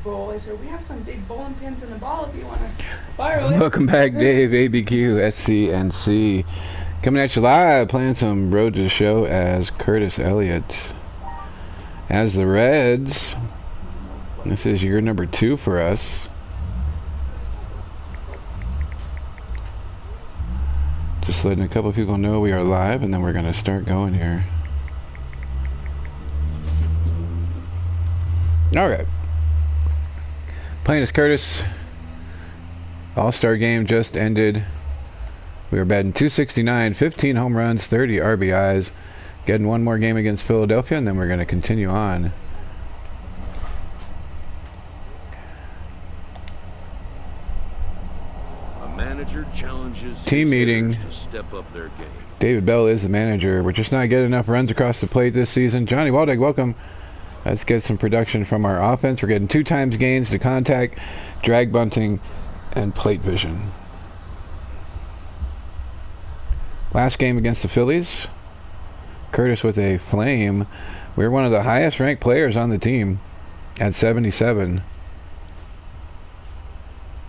bowl. I said, we have some big bowling pins and a ball if you want to borrow it. Welcome back, Dave, ABQ, SCNC. Coming at you live, playing some Road to the Show as Curtis Elliott. As the Reds, this is year number 2 for us. Just letting a couple people know we are live, and then we're going to start going here. Alright. Playing as Curtis. All-Star game just ended. We were batting .269, 15 home runs, 30 RBIs. Getting one more game against Philadelphia, and then we're going to continue on. A manager challenges team meeting. To step up their game. David Bell is the manager. We're just not getting enough runs across the plate this season. Johnny Waldeck, welcome. Let's get some production from our offense. We're getting 2 times gains to contact, drag bunting, and plate vision. Last game against the Phillies, Curtis with a flame. We're one of the highest ranked players on the team at 77.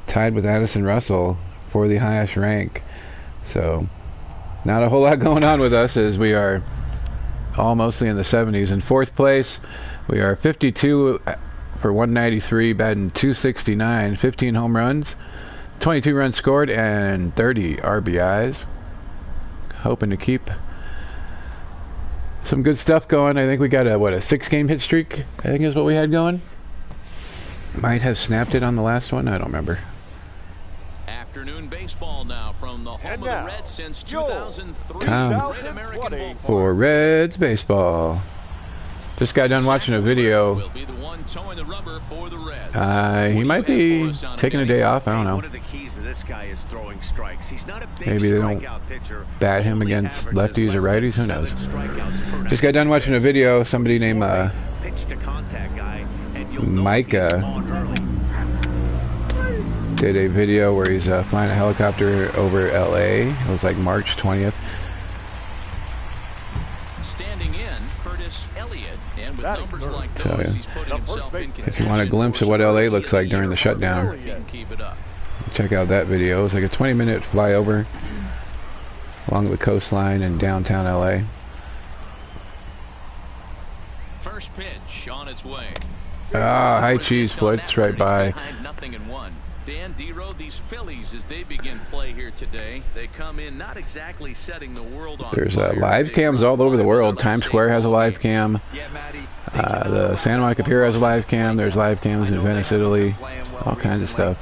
Tied with Addison Russell for the highest rank. So not a whole lot going on with us, as we are all mostly in the 70s. In 4th place, we are 52 for 193, batting .269, 15 home runs, 22 runs scored, and 30 RBIs. Hoping to keep some good stuff going. I think we got a 6-game hit streak, I think is what we had going. Might have snapped it on the last one, I don't remember. Afternoon baseball now from the home of the Reds since 2003. Time for Reds baseball. Just got done watching a video. He might be taking a day off. I don't know. Maybe they don't bat him against lefties or righties. Who knows? Just got done watching a video. Somebody named Micah did a video where he's flying a helicopter over LA. It was like March 20th. Standing in, Curtis Elliott, and with numbers like those, he's putting himself in contention. If you want a glimpse of what LA looks like during the shutdown, check out that video. It's like a 20-minute flyover along the coastline in downtown LA. First pitch on its way. High cheese flits right by. Nothing in one. Dan D-Road, these Phillies, as they begin play here today, they come in not exactly setting the world on There's fire. live cams all over the world. Times Square has a live cam. The Santa Monica Pier has a live cam. There's live cams in Venice, Italy. All kinds of stuff.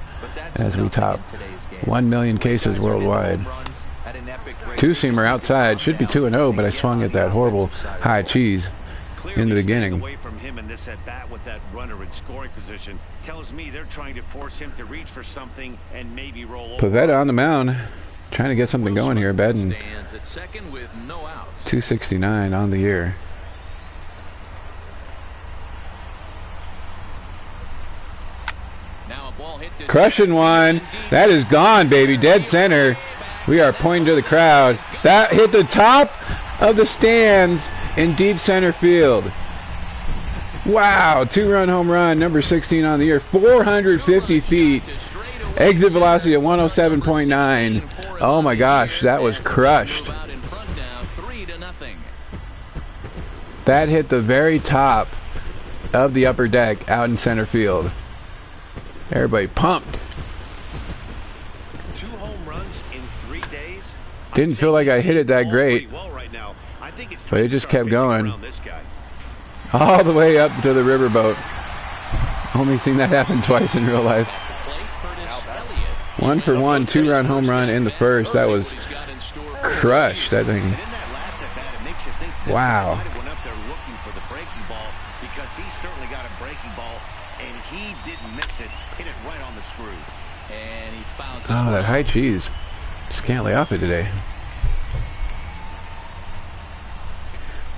As we top 1 million cases worldwide. 2-seamer outside. Should be 2-0, but I swung at that horrible high cheese in the beginning. Away from him in this at bat with that runner in scoring position tells me they're trying to force him to reach for something and maybe roll over. Pavetta on the mound, trying to get something going here. Batting .269 on the year. Crushing one. That is gone, baby. Dead center. We are pointing to the crowd. That hit the top of the stands in deep center field. Wow, 2-run home run, number 16 on the year, 450 feet, exit velocity at 107.9. Oh my gosh, that was crushed. That hit the very top of the upper deck out in center field. Everybody pumped. 2 home runs in 3 days. Didn't feel like I hit it that great, but it just kept going. All the way up to the riverboat. Only seen that happen twice in real life. 1 for 1, 2-run home run in the first. That was crushed, I think. Wow. Oh, that high cheese. Just can't lay off it today.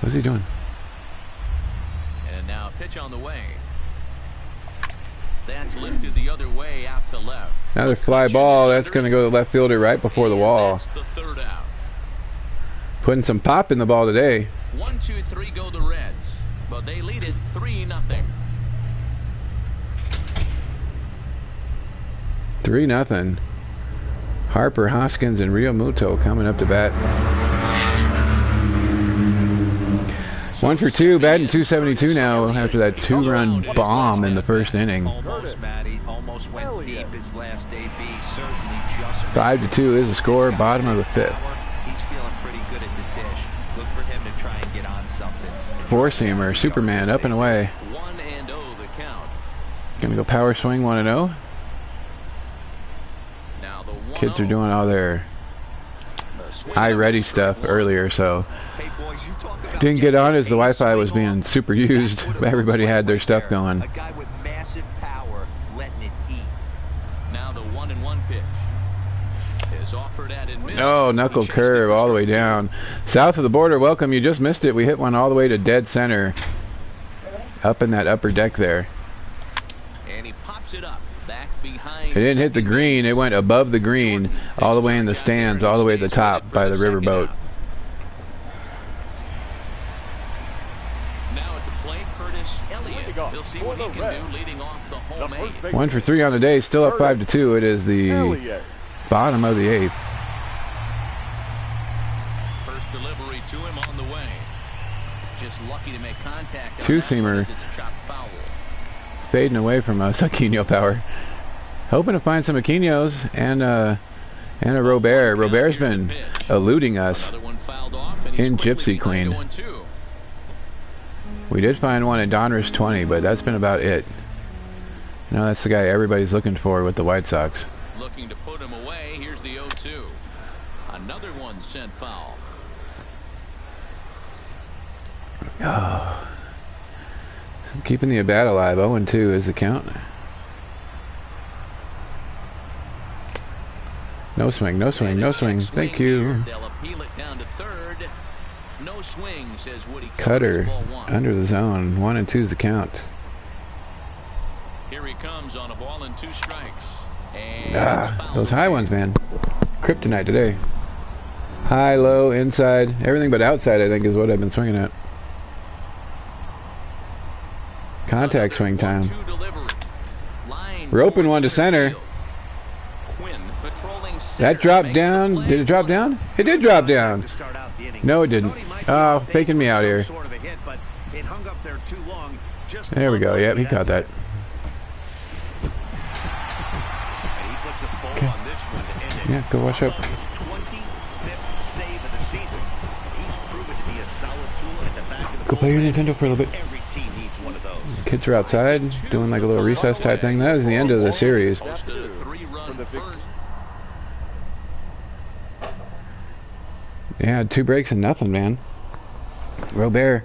What's he doing? And now a pitch on the way. That's lifted the other way out to left. Another fly ball. That's going to go to the left fielder right before the wall. That's the 3rd out. Putting some pop in the ball today. 1, 2, 3 go the Reds, but they lead it 3-0. 3-0. Harper, Hoskins, and Rio Muto coming up to bat. 1 for 2, batting .272 now after that 2-run bomb in the first inning. Almost, Matty. Almost went deep his last AB. Certainly just 5-2 is the score, bottom of the 5th. He's feeling pretty good at the dish. Look for him to try and get on something. Four-seamer, Superman, up and away. 1-0 the count. Gonna go power swing 1-0. Now the 1-0. Kids are doing all their iReady stuff earlier, so Hey boys, you talk about didn't get on as the Wi-Fi was being super used. Everybody had their stuff going. A guy with massive power letting it eat. Now the 1-1 pitch is offered at and missed. Oh, knuckle curve all the way down. South of the border, welcome. You just missed it. We hit one all the way to dead center. Up in that upper deck there. And he pops it up back behind. It didn't hit the green. It went above the green, all the way in the stands, all the way to the top by the riverboat. Now at the plate, Curtis Elliott. He'll see what he can do leading off the home eighth. 1 for 3 on the day, still up 5-2. It is the bottom of the 8th. First delivery to him on the way. Just lucky to make contact. Two-seamer. It's chopped foul. Fading away from us, Aquino power. Hoping to find some Aquinos and a Robert. Robert's been eluding us in Gypsy Queen. We did find one in Donruss 20, but that's been about it. No, that's the guy everybody's looking for with the White Sox. Looking to put him away. Here's the 0-2. Another one sent foul. Oh. Keeping the at-bat alive. 0-2 is the count. No swing, no swing, no swing. Thank you. They'll appeal it down to third. No swing, says Woody. Cutter under the zone. 1-2 is the count. Here he comes on a ball and 2 strikes. And those high ones, man. Kryptonite today. High, low, inside, everything but outside, I think, is what I've been swinging at. Contact swing time. Roping one to center. That dropped down. Did it drop down? It did drop down. No, it didn't. Oh, faking me out here. There we go. Yep, he caught that. Okay. Yeah, go wash up. Go play your Nintendo for a little bit. Kids are outside doing like a little recess type thing. That was the end of the series. Yeah, 2 breaks and nothing, man. Robert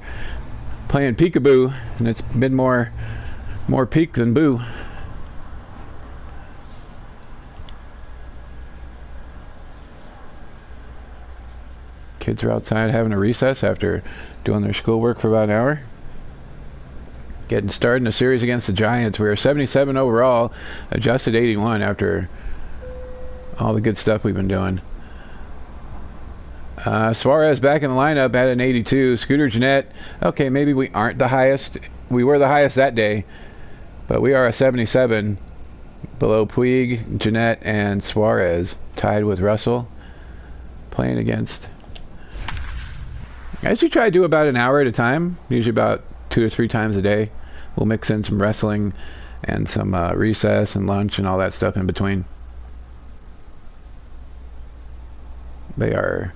playing peekaboo, and it's been more peek than boo. Kids are outside having a recess after doing their schoolwork for about an hour. Getting started in a series against the Giants. We are 77 overall, adjusted 81 after all the good stuff we've been doing. Suarez back in the lineup at an 82. Scooter Gennett. Okay, maybe we aren't the highest. We were the highest that day, but we are a 77. Below Puig, Gennett, and Suarez. Tied with Russell. Playing against. I usually try to do about an hour at a time. Usually about 2 or 3 times a day. We'll mix in some wrestling and some recess and lunch and all that stuff in between. They are...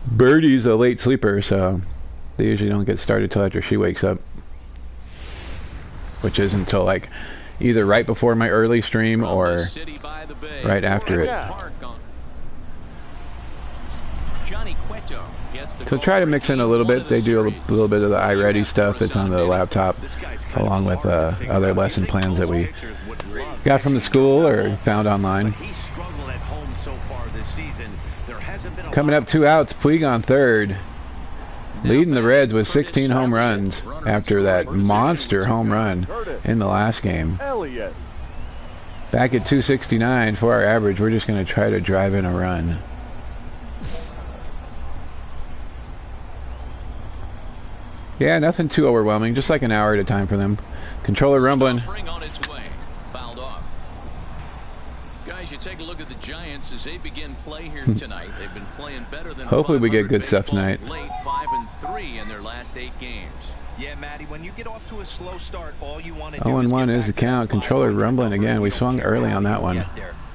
Birdie's a late sleeper, so they usually don't get started till after she wakes up, which is until like either right before my early stream or right after it. So try to mix in a little bit. They do a little bit of the iReady stuff that's on the laptop, along with other lesson plans that we got from the school or found online. Coming up 2 outs, Puig on third. Leading the Reds with 16 home runs after that monster home run in the last game. Back at 269 for our average. We're just going to try to drive in a run. Yeah, nothing too overwhelming. Just like an hour at a time for them. Controller rumbling. Guys, you take a look at the Giants as they begin play here tonight. They've been playing better than Hopefully we get 500 good stuff baseball tonight. Late 5-3 in their last 8 games. Yeah, Matty, when you get off to a slow start, all you want to do 0-1 is is the count. Controller rumbling again. We swung early on that one.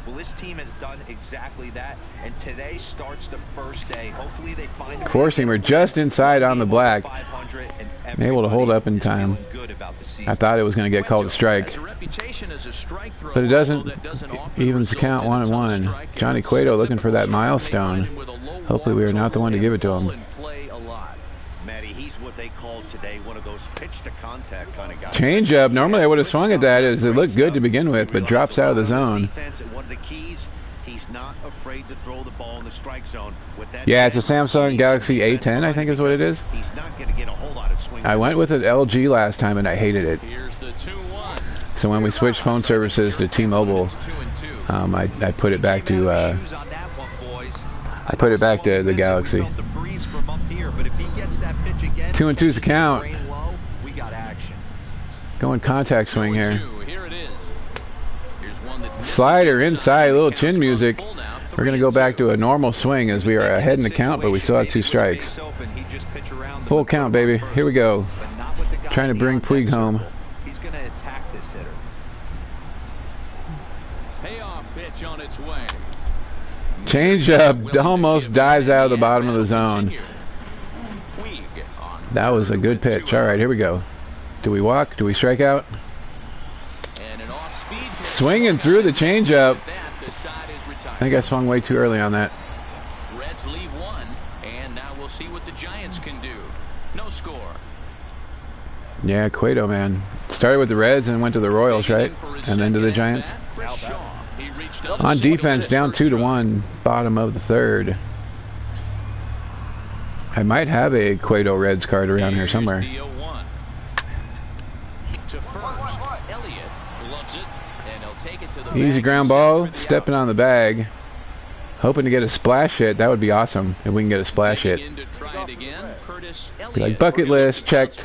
Well, this team has done exactly that, and today starts the first day. Hopefully they find a Four seamer just inside on the black. 500, and Able to hold up in everybody time. is feeling good about the season. I thought it was going to get called a strike, Has a reputation as a strike thrower, but it doesn't. although that doesn't often Evens the result count in a tough 1-1. strike. Johnny It's Cueto a looking for typical that start. They milestone. find him with a low Hopefully we are not the one to give it to him. and play a lot. Matty, he's what they call today one of those pitch to contact kind of guys. Change up. Normally I would have swung at that as it looked good to begin with, but drops out of the zone. One of the keys, he's not afraid to throw the ball in the strike zone. With that Yeah, it's a said, Samsung he's Galaxy defense A10, I think is what it is. He's not going to get a whole lot of swings. I went with an LG last time and I hated it. Here's the 2-1. So when we switched phone services to T-Mobile, I put it back to I put it back to the Galaxy. 2-2's the count. We got action. Going contact swing here. Here it is. Here's one that Slider inside, a little chin music. We're going to go back to a normal swing as we are ahead in the count, but we still have 2 strikes. Full count, baby. Here we go. Trying to bring Puig home. He's going to attack this hitter. payoff pitch on its way. Change up, almost dives out of the bottom of the zone. That was a good pitch. All right, here we go. Do we walk? Do we strike out? Swinging through the changeup. I think I swung way too early on that. Reds leave one, and now we'll see what the Giants can do. No score. Yeah, Cueto, man. Started with the Reds and went to the Royals, right? And then to the Giants. On defense, down 2-1, bottom of the third. I might have a Cueto Reds card around here somewhere. Easy ground ball, stepping on the bag. Hoping to get a splash hit. That would be awesome if we can get a splash hit. Be like, bucket list, checked.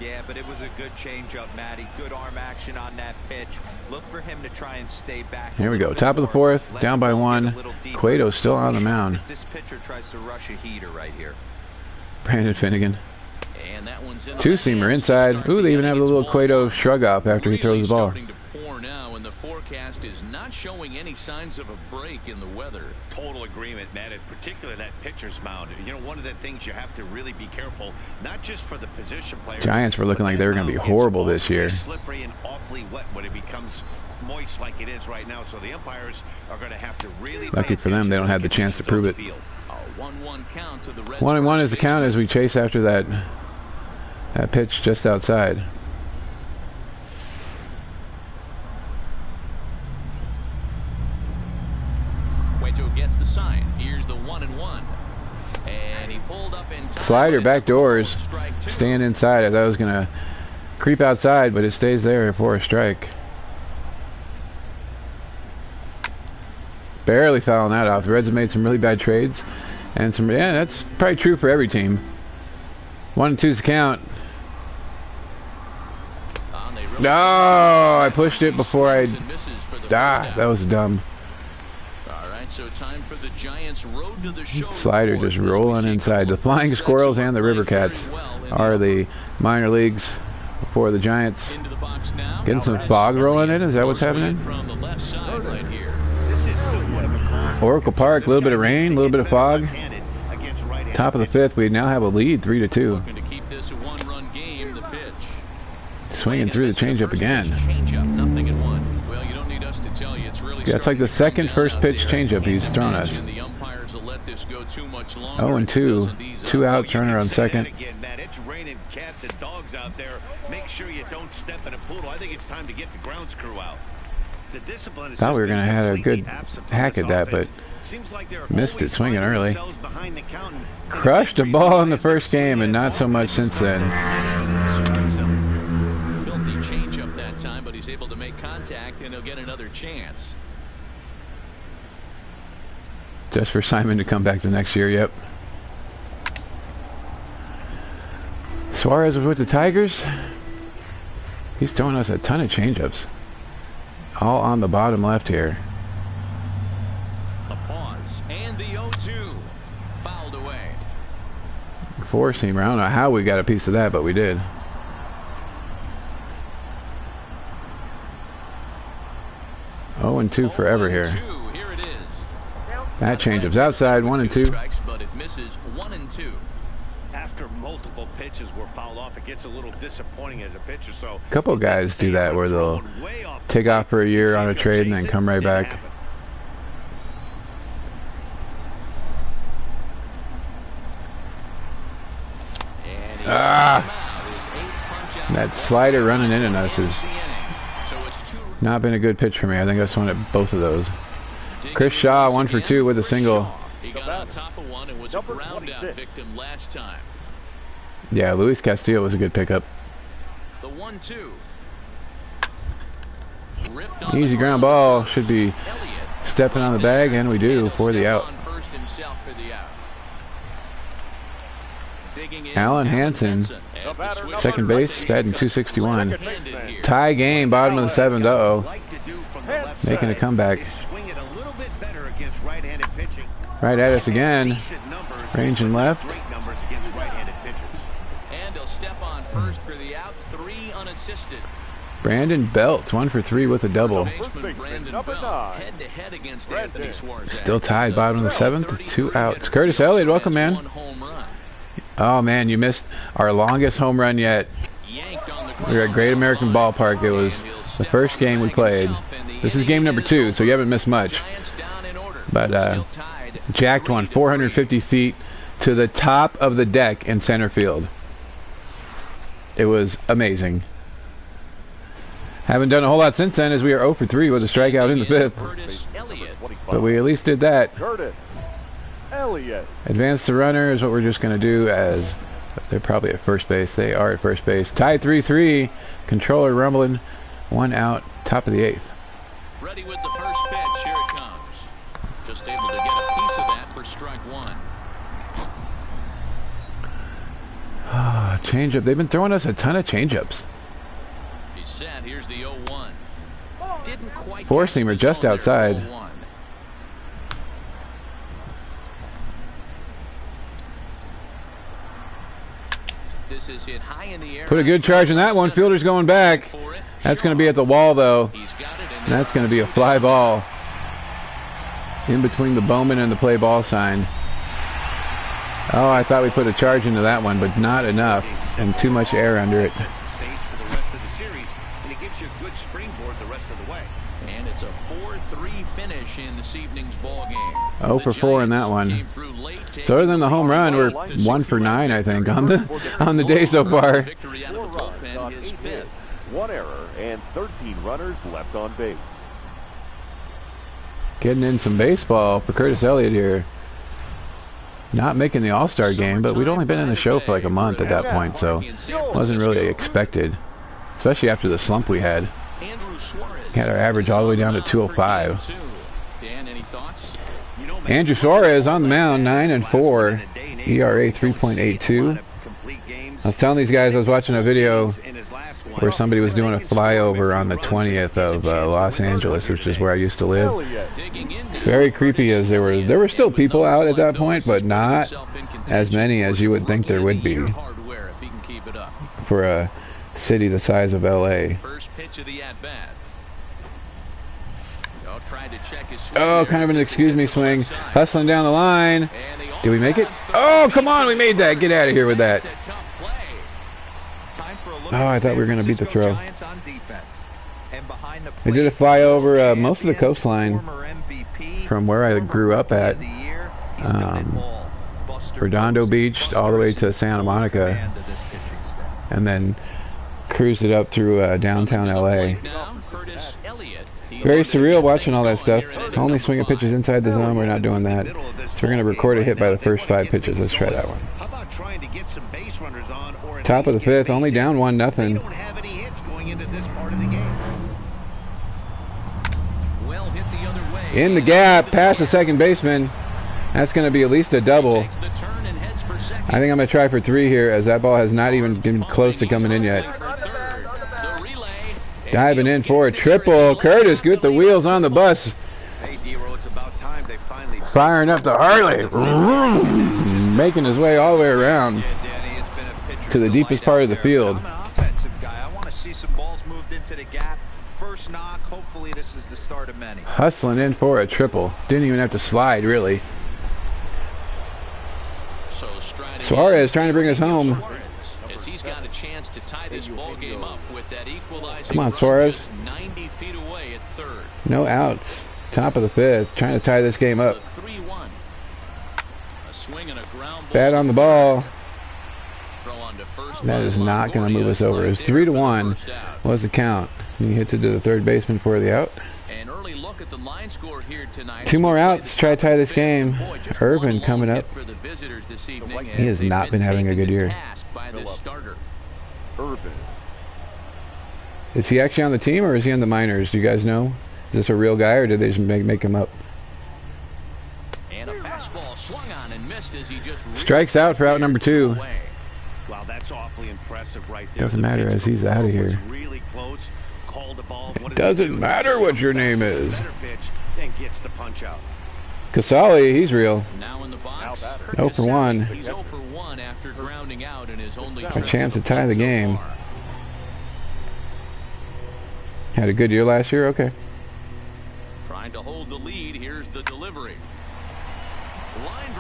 Yeah, but it was a good changeup, Matty. Good arm action on that pitch. Look for him to try and stay back. Here we go. Top of the fourth, down by 1. Cueto's still on the mound. This pitcher tries to rush a heater right here. Brandon Finnegan. Two-seamer inside. Ooh, they even have a little Cueto shrug off after he throws the ball. Now, and the forecast is not showing any signs of a break in the weather. Total agreement, Matt. In particular, that pitcher's mound. You know, one of the things you have to really be careful, not just for the position players. Giants were looking like they were going to be horrible this year. Slippery and awfully wet when it becomes moist like it is right now. So the umpires are going to have to really. Lucky for them, they don't have the chance to prove it. 1-1 count to the Reds. 1-1 is the count as we chase after that pitch just outside. Gets the sign. Here's the 1-1, and he pulled up in time. Slider back doors, staying inside. I thought I was gonna creep outside, but it stays there for a strike. Barely fouling that off. The Reds have made some really bad trades, and some. Yeah, that's probably true for every team. 1-2's the count. No, I pushed it before I. That was dumb. So time for the Giants road to the show. Slider just rolling inside. The Flying Squirrels and the River Cats are the minor leagues for the Giants. Getting some fog rolling in. Is that what's happening? Oracle Park, a little bit of rain, a little bit of fog. Top of the fifth, we now have a lead, 3-2. Swinging through the changeup again. Yeah, it's like the second first pitch changeup he's thrown us. 0-2, 2 outs, runner on second. It's raining cats and dogs out there. Make sure you don't step in a poodle. I think it's time to get the grounds crew out. The discipline is. Thought we were going to have a good hack at that, but missed it swinging early. Crushed a ball in the first game, and not so much since then. Filthy changeup that time, but he's able to make contact, and he'll get another chance. Just for Simon to come back the next year, yep. Suarez was with the Tigers. He's throwing us a ton of changeups. all on the bottom left here. A pause, and the 0-2 fouled away. Four-seamer. I don't know how we got a piece of that, but we did. Oh, and 2 forever here. Here it is. That changeup's outside. 1 and 2. Strikes, but it misses 1 and 2. After multiple pitches were fouled off, it gets a little disappointing as a pitcher. So A couple guys do that where they'll take off for a year on a trade and then come right back. That slider running in on us has not been a good pitch for me. I think I swung at both of those. Chris Shaw 1 for 2 with a single. He got on top of one and was a ground out victim last time. Yeah, Luis Castillo was a good pickup. The 1-2. Easy ground ball. Should be stepping on the bag, and we do for the out. Alan Hansen, second base, batting .261. Tie game, bottom of the 7th. Uh-oh. Making a comeback. Right at us again. Ranging left. And he'll step on first for the out. 3 unassisted. Brandon Belt, 1 for 3 with a double. Still tied, bottom of the 7th. 2 outs. Curtis Elliott, welcome, man. Oh man, you missed our longest home run yet. We were at Great American Ballpark. It was the first game we played. This is game number 2, so you haven't missed much. But jacked one 450 feet to the top of the deck in center field. It was amazing. Haven't done a whole lot since then, as we are 0 for 3 with a strikeout in the 5th. But we at least did that. Advance the runner is what we're just going to do, as they're probably at first base. They are at first base. Tied 3-3. Controller rumbling. 1 out. Top of the 8th. Ready with the first pitch. Here it comes. Just able to get a piece of that for strike 1. Changeup. They've been throwing us a ton of changeups. He's set. Here's the 0-1. Didn't quite Four-seamer just outside. This is hit high in the air. Put a good charge in that one. Fielder's going back. That's going to be at the wall, though. And that's going to be a fly ball in between the Bowman and the play ball sign. Oh, I thought we put a charge into that one, but not enough, and too much air under it. And it's a 4-3 finish in this evening's ball game. 0 for 4 in that one. So other than the home run, we're 1 for 9, I think, on the day so far. 1 error and 13 runners left on base. Getting in some baseball for Curtis Elliott here. Not making the All-Star game, but we'd only been in the show for like a month at that point, so wasn't really expected, especially after the slump we had. Had our average all the way down to 205. Andrew Suarez on the mound, 9-4, ERA 3.82. I was telling these guys, I was watching a video where somebody was doing a flyover on the 20th of Los Angeles, which is where I used to live. Very creepy, as there were still people out at that point, but not as many as you would think there would be for a city the size of LA. Oh, kind of an excuse me swing. Hustling down the line. Did we make it? Oh, come on, we made that. Get out of here with that. Oh, I thought we were going to beat the throw. They did a flyover most of the coastline from where I grew up at. Redondo Beach all the way to Santa Monica. And then cruised it up through downtown LA. Very surreal watching all that stuff. Only swinging pitches inside the zone. We're not doing that. So we're going to record a hit by the first 5 pitches. Let's try that one. Top of the 5th, only down 1-0. In the gap, past the second baseman. That's going to be at least a double. I think I'm going to try for 3 here, as that ball has not even been close to coming in yet. Diving in for a triple. Curtis, get the wheels on the bus. Hey, D-Row, it's about time they finally Firing up the Harley. Making his way all the way around to the deepest part of the field. I'm an offensive guy. I want to see some balls moved into the gap. First knock. Hopefully this is the start of many. Hustling in for a triple. Didn't even have to slide, really. Suarez trying to bring us home. As he's got a chance to tie this ball game up with that equalizing. Come on, Suarez. 90 feet away at third. No outs. Top of the fifth. Trying to tie this game up. 3-1. A swing and a ground ball. Bat on the ball. Throw on to first. That is not going to move us over. It's 3-1. What's the count? He hits it to the third baseman for the out. An early look at the line score here tonight. 2 more outs. Try to tie this game. Irvin coming up. He has not been having a good year. Irvin. Is he actually on the team or is he on the minors? Do you guys know? Is this a real guy or did they just make him up? And a fastball swung on and missed as he just strikes out for out number 2. Wow, that's awfully impressive right there. Doesn't matter as he's out of here. Really close. Called the ball. Doesn't matter what your name is. Better pitch and gets the punch out. Casali, he's real. Now in the box. 0 for 1. He's 0 for 1 after grounding out in his only A chance to tie the game. Had a good year last year? Okay. Trying to hold the lead. Here's the delivery.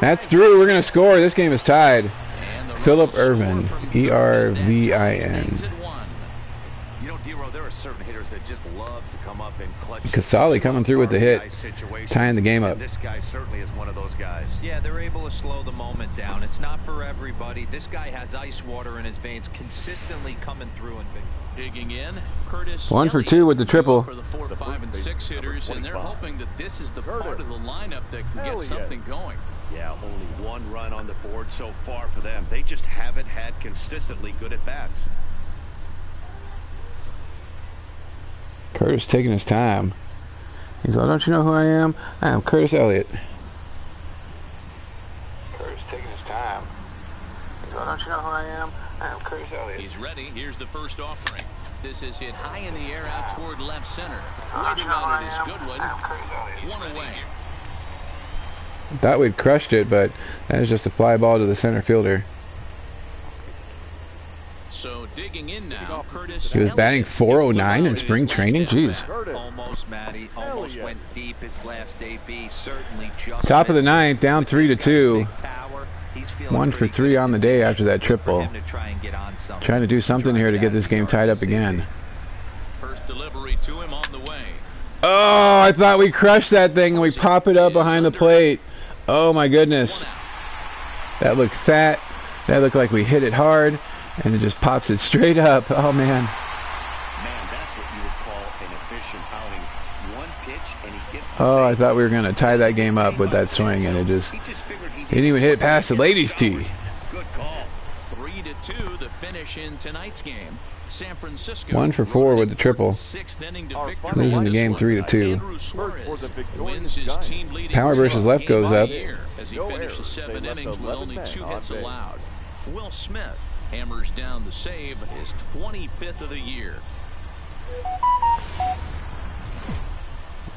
That's through. We're going to score. This game is tied. Philip Irvin. E-R-V-I-N. You know, D-Row, there are certain hitters that just love to come up and clutch. Casali coming through with the hit. Tying the game up. This guy certainly is one of those guys. Yeah, they're able to slow the moment down. It's not for everybody. This guy has ice water in his veins, consistently coming through and big. Digging in, Curtis. 1 for 2 with the triple. For the 4, 5, and 6 hitters, and they're hoping that this is the part of the lineup that can get something going. Yeah, only 1 run on the board so far for them. They just haven't had consistently good at bats. Curtis taking his time. He's like, don't you know who I am? I am Curtis Elliott. Curtis taking his time. He's like, don't you know who I am? I am Curtis Elliott. He's ready. Here's the first offering. This is hit high in the air out toward left center. Waiting on it is Goodwin. 1 away. Thought we'd crushed it, but that is just a fly ball to the center fielder. So digging in now, Curtis. He was batting .409 in spring training. Jeez. Almost, Matty. Almost went deep his last AB. Certainly just. Top of the 9th, down 3-2. 1 for 3 on the day after that triple. Trying to do something here to get this game tied up again. First delivery to him on the way. Oh, I thought we crushed that thing and we pop it up behind the plate. Oh my goodness. That looked fat. That looked like we hit it hard. And it just pops it straight up. Oh, man. Man, that's what you would call an efficient outing. 1 pitch, and he gets the Oh, I thought we were going to tie that game up with that swing, and it just didn't even hit past the ladies' tee. Good call. 3-2, the finish in tonight's game. San Francisco 1 for 4 with the triple. 6th inning to victory. Losing the game 3-2. Andrew Suarez wins his team leading Power versus left goes up. as he finishes 7 innings with only 2 hits allowed. Will Smith hammers down the save, his 25th of the year.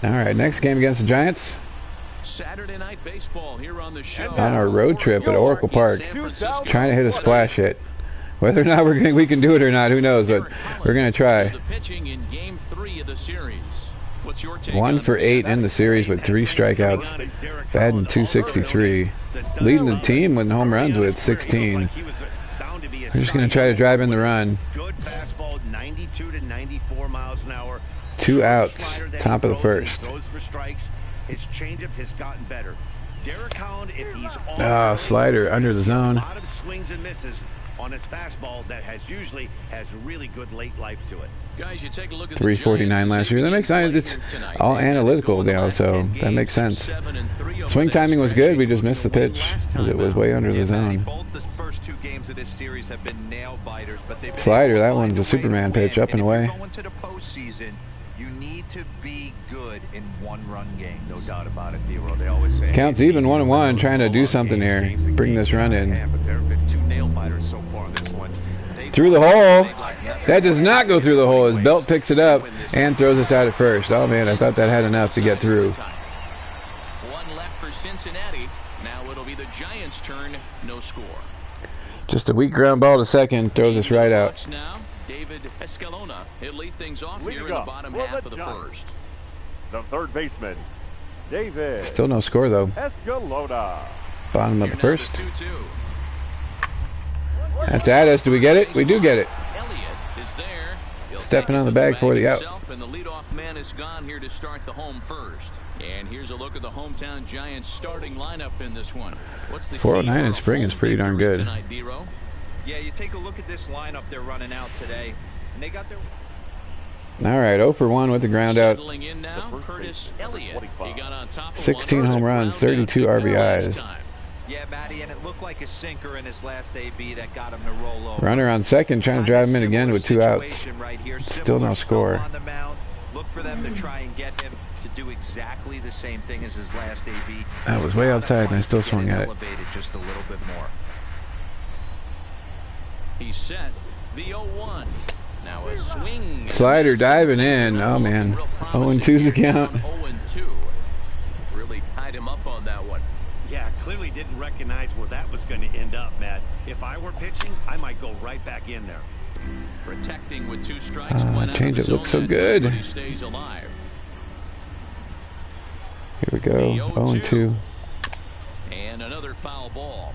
All right, next game against the Giants. Saturday night baseball here on the show. On our road trip at Oracle Park. Trying to hit a splash hit. Whether or not we can do it or not, who knows, but we're going to try. The pitching in game 3 of the series. What's your take 1 for 8 in the series with 3 strikeouts. Batting .263. Leading the team with home runs with 16. We're just going to try to drive in the run. Good fastball, 92 to 94 miles an hour. 2 outs, top of the first. Goes for strikes. His changeup has gotten better. Derek Holland, if he's on slider under the zone. A lot of swings and misses on his fastball that usually has really good late life to it. Guys, you take a look at 349 last year. That makes sense. It's all analytical now, so that makes sense. Swing timing was good. We just missed the pitch because it was way under the zone. Both the first 2 games of this series have been nail biters, but they've Slider, that one's a Superman pitch, up and away. Going to the postseason, You need to be good in one-run games. No doubt about it, Nero. They always say Counts even 1-1, trying to do something here. Bring this run in. But there have been 2 nail biters so far this one. Through the hole. That does not go through the hole. His belt picks it up and throws us out at first. Oh man, I thought that had enough to get through. One left for Cincinnati. Now it'll be the Giants' turn. No score. Just a weak ground ball to second, throws us right out. Now, David Escalona. He'll lead things off here in the bottom half of the first. The third baseman, David. Still no score though. Escalona. Bottom of the first. That's at us. Do we get it? We do get it. Elliott is there. Stepping on the bag for the out. And the leadoff man is gone here to start the home first. And here's a look at the hometown Giants starting lineup in this one. What's the 409 in spring is pretty darn good. Tonight, D-Row? Yeah, you take a look at this lineup they're running out today, and they got their... All right, 0 for 1 with the ground out. Settling in now, Curtis Elliott. He got on top of 16 home runs, 32 RBIs. Yeah, Matty, and it looked like a sinker in his last AB that got him to roll over. Runner on second, trying to drive him in again with 2 outs. Right here. Still no score. On the mound. Look for them to try and get him to do exactly the same thing as his last AB. That was way outside, and I still swung at it. Elevated just a little bit more. He's set. The 0-1. Now a swing. Slider diving in. Oh man. 0-2's the count. 0-2. Really tied him up on that one. Yeah, clearly didn't recognize where that was going to end up, Matt. If I were pitching, I might go right back in there. Protecting with 2 strikes. Change it looks so good. He stays alive. Here we go. 0-2. And another foul ball.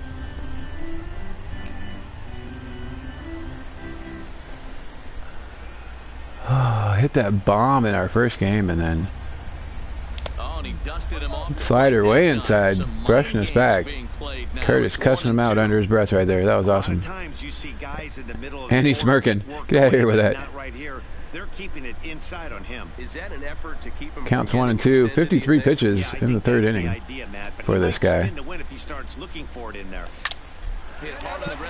Oh, hit that bomb in our first game and then And he dusted him off. slider way inside, brushing us back. Curtis cussing him out under his breath right there. That was awesome. And he's smirking. Get out of here with that. They're keeping it inside on him. Is that an effort to keep him Counts 1 and 2. 53 pitches in the third inning for this guy.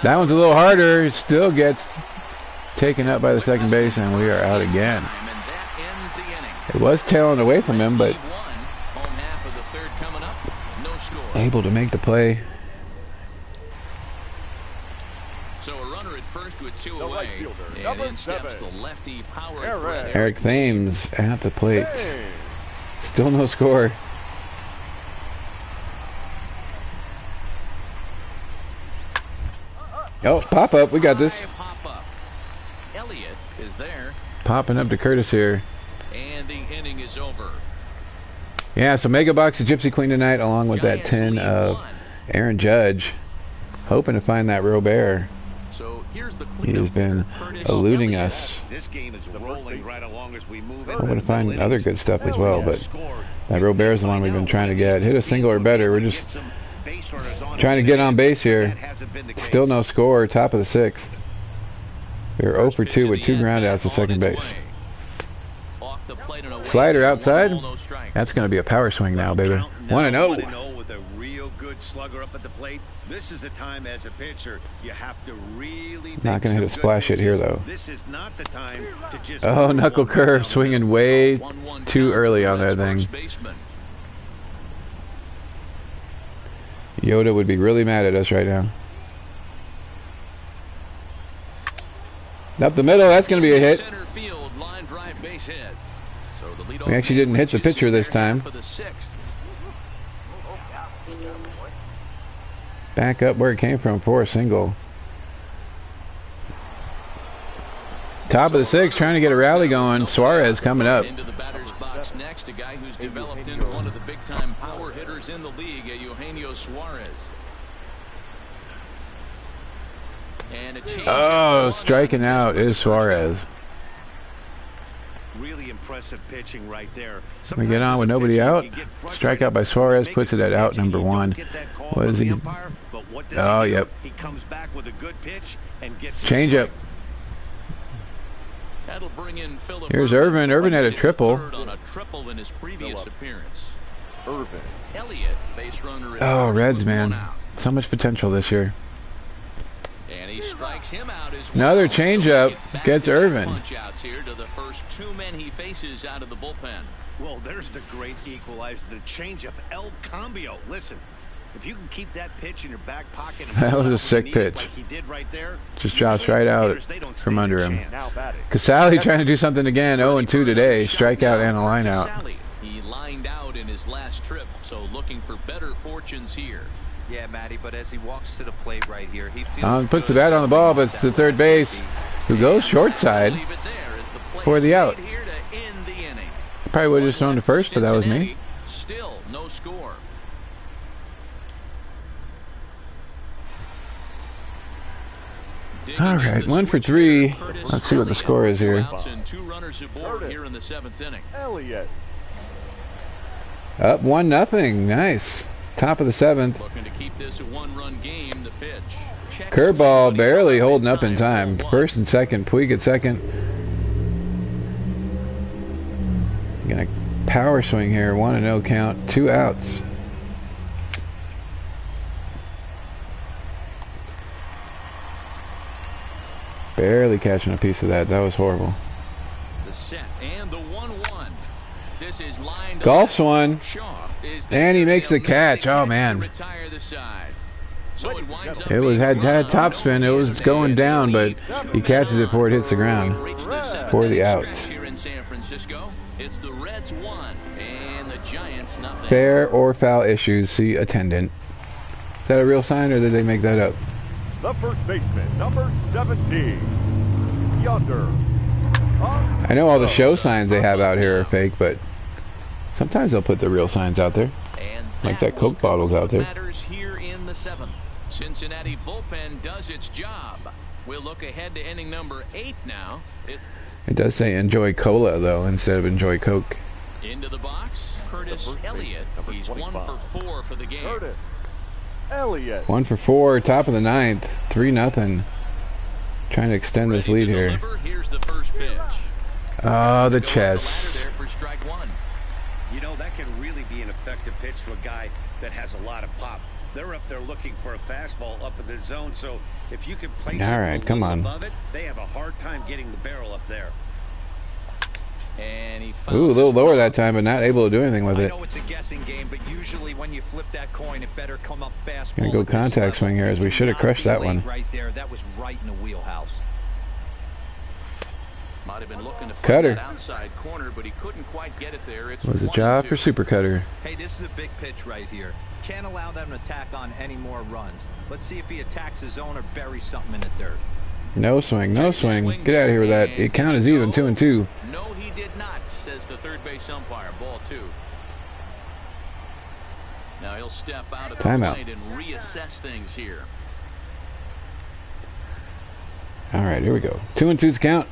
That one's a little harder. It still gets taken up by the second base, and we are out again. It was tailing away from him, but able to make the play. So a runner at first with 2 away, and in steps the lefty power threat. Eric Thames at the plate. Still no score. Oh, pop up. We got this. Elliott is there. Popping up to Curtis here. And the inning is over. Yeah, so mega box of Gypsy Queen tonight, along with that 10 of Aaron Judge. Hoping to find that Robert. So here's the He has been eluding us. This game is rolling right along as we move. Hoping to find other good stuff as well, but that Robert is the one we've been trying to get. Hit a single or better. We're just trying to get on base here. Still no score. Top of the 6th. We're 0 for 2 with 2 groundouts to second base. Slider outside. That's going to be a power swing now, baby. 1-0. With a real good slugger up at the plate. This is the time as a pitcher you have to really not going to hit a splash hit here though. This is not the time to just knuckle curve, swinging way too early on that thing. Yoda would be really mad at us right now. Up the middle, that's going to be a hit. We actually didn't hit the pitcher this time. Back up where it came from for a single. Top of the 6th, trying to get a rally going. Suarez coming up. Into the batter's box next, a guy who's developed into one of the big-time power hitters in the league, Eugenio Suarez. And a change striking out is Suarez. Really impressive pitching right there. We get on with nobody out. Strikeout by Suarez puts it at out number 1. What is he? Oh, yep. He comes back with a good pitch and gets change up. That'll bring in Philip. Here's Irvin. Irvin had a triple. On a triple in his previous appearance. Irvin. Elliott, base runner. Oh, Reds, man. So much potential this year. And he strikes him out as Another well. changeup So gets Irvin. Punch-outs here to the first 2 men he faces out of the bullpen. Well, there's the great equalizer, the changeup, El Cambio. Listen, if you can keep that pitch in your back pocket, and That was a sick pitch. like he did right there, Just drops right out from under him. Now batting. Casale trying to do something again. 0-2 today. Strikeout and a line out. He lined out in his last trip, so looking for better fortunes here. Yeah, Matty, but as he walks to the plate right here, he feels Puts the bat on the ball, but it's the third base who goes short side for the out. Probably would have just thrown to first, but that was me. Still no score. All right, 1 for 3. Let's see what the score is here. 2 runners aboard here in the 7th inning. Elliott. Up 1-0. Nice. Top of the 7th. Looking to keep this a 1-run game. The pitch. Curveball barely holding up in time. First and second. Puig at second. Gonna power swing here. 1-0 count. 2 outs. Barely catching a piece of that. That was horrible. The set and the 1-1. This is lined Golfs one. Shaw is And he makes the catch. Oh man. Retire the side. So it winds up It was being had top spin. It was going down, but he catches it before it hits the ground Reach the 7th for the inning out. stretch here in San Francisco. It's the Reds 1 and the Giants nothing. Fair or foul issues. See attendant. Is that a real sign or did they make that up? The first baseman, number 17. Yonder. I know all the show signs they have out here are fake, but sometimes they'll put the real signs out there. And Like that Coke bottle's out there. Matters here in the 7th. Cincinnati bullpen does its job. We'll look ahead to inning number 8 now. It does say enjoy cola though instead of enjoy Coke. Into the box, Curtis Elliott. He's 1 for 4 for the game. Curtis Elliott. 1 for 4, top of the 9th, 3-0. Trying to extend this lead here. Here's the first pitch. Oh, the chest. There for strike 1. You know, that can really be an effective pitch to a guy that has a lot of pop. They're up there looking for a fastball up in the zone, so if you can place it All right, come on. above it, they have a hard time getting the barrel up there. And he Ooh, a little lower that time, but not able to do anything with I it. know it's a guessing game, but usually when you flip that coin, it better come up fast. Gonna go contact swing here, as we should have crushed that one. Right there, that was right in the wheelhouse. Might have been looking to find Cutter. that outside corner, but he couldn't quite get it there. It's Was a 1-2. job for Super Cutter. Hey, this is a big pitch right here. Can't allow them to tack on any more runs. Let's see if he attacks his zone or buries something in the dirt. No swing, no swing. Get out of here with that. It count is even, 2-2. No, he did not, says the third base umpire. Ball 2. Now he'll step out of the Timeout. plate and reassess things here. All right, here we go. 2-2's count.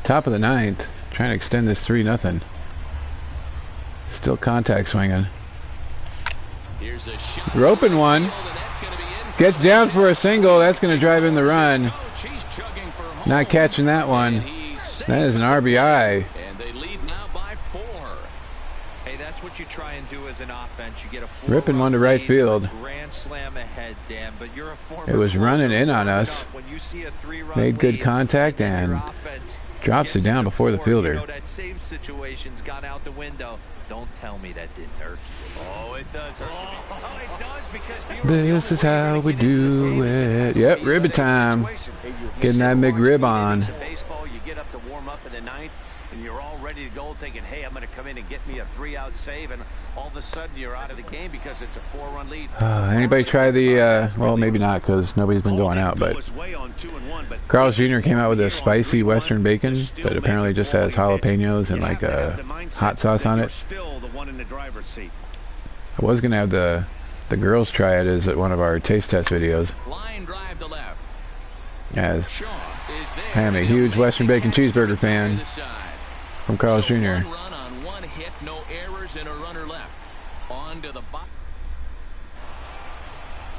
Top of the 9th. Trying to extend this 3-0. Still contact swinging. Here's a shot. Roping one. And that's gonna be in. Gets down for a single. That's going to drive in the run. He's chugging for home. Not catching that one. That is an RBI. And they lead now by 4. Hey, that's what you try and do as an offense. You get a Ripping one to right field. Grand slam ahead, Dan, but you're a former It was running in on us. When you see a 3-run Made good lead, contact your and offense drops it gets down to before the 4. fielder. You know, that same situation's gone out the window. Don't tell me that didn't hurt. Oh, it does hurt. Oh, it does, because This is how we do it. Yep, ribbon time. Getting that McRib on. Baseball, you get up to warm up in the 9th, and you're all ready to go thinking, hey, I'm going to come in and get me a 3-out save, and all of a sudden you're out of the game because it's a 4-run lead. Anybody try the, well, maybe not because nobody's been going out, but Carl's Jr. came out with a spicy Western bacon that apparently just has jalapenos and like hot sauce on it. I was going to have the girls try it as one of our taste test videos. Line drive to left. As Shaw is there. I am a huge Western bacon cheeseburger fan from Carl's Jr. One run on 1 hit, no errors, and a runner left. On to the box.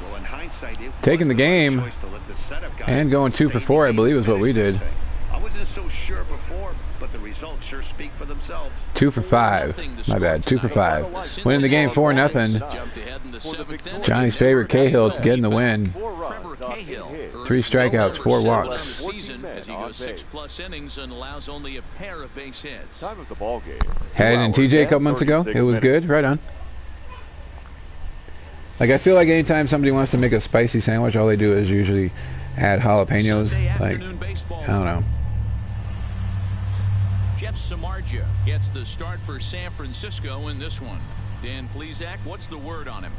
Well, in hindsight, it Taking was the game right choice to let the setup guy and going 2 for 4, I believe, is what we did. I wasn't so sure before, but the results sure speak for themselves. 2 for 5. My bad. 2 for 5. Winning the game 4-0. Johnny's favorite Cahill getting the win. 3 strikeouts, 4 walks. As he goes 6+ innings and allows only a pair of base hits. Time of the ball game. Had it in TJ a couple months ago. It was good. Right on. Like, I feel like anytime somebody wants to make a spicy sandwich, all they do is usually add jalapenos. Like, I don't know. Jeff Samardzija gets the start for San Francisco in this one. Dan Plesac, what's the word on him?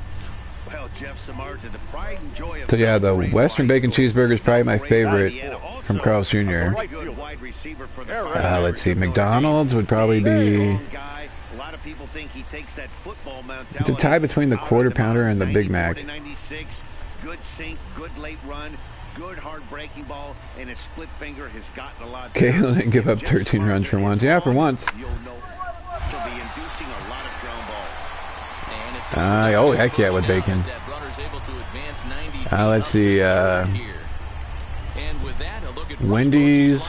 Well, Jeff Samardzija, the pride and joy of So yeah, the Western Bacon Cheeseburger is probably my favorite from Carl's Jr. Let's see, McDonald's would probably be... It's a tie between the Quarter Pounder and the Big Mac. Good sink, good late run, good hard breaking ball, and his split finger has gotten a lot. Cahill didn't give up 13 runs for once. Yeah, for once. You'll know to be inducing a lot of ground balls. Oh, heck yeah, with Bacon. Let's see, Wendy's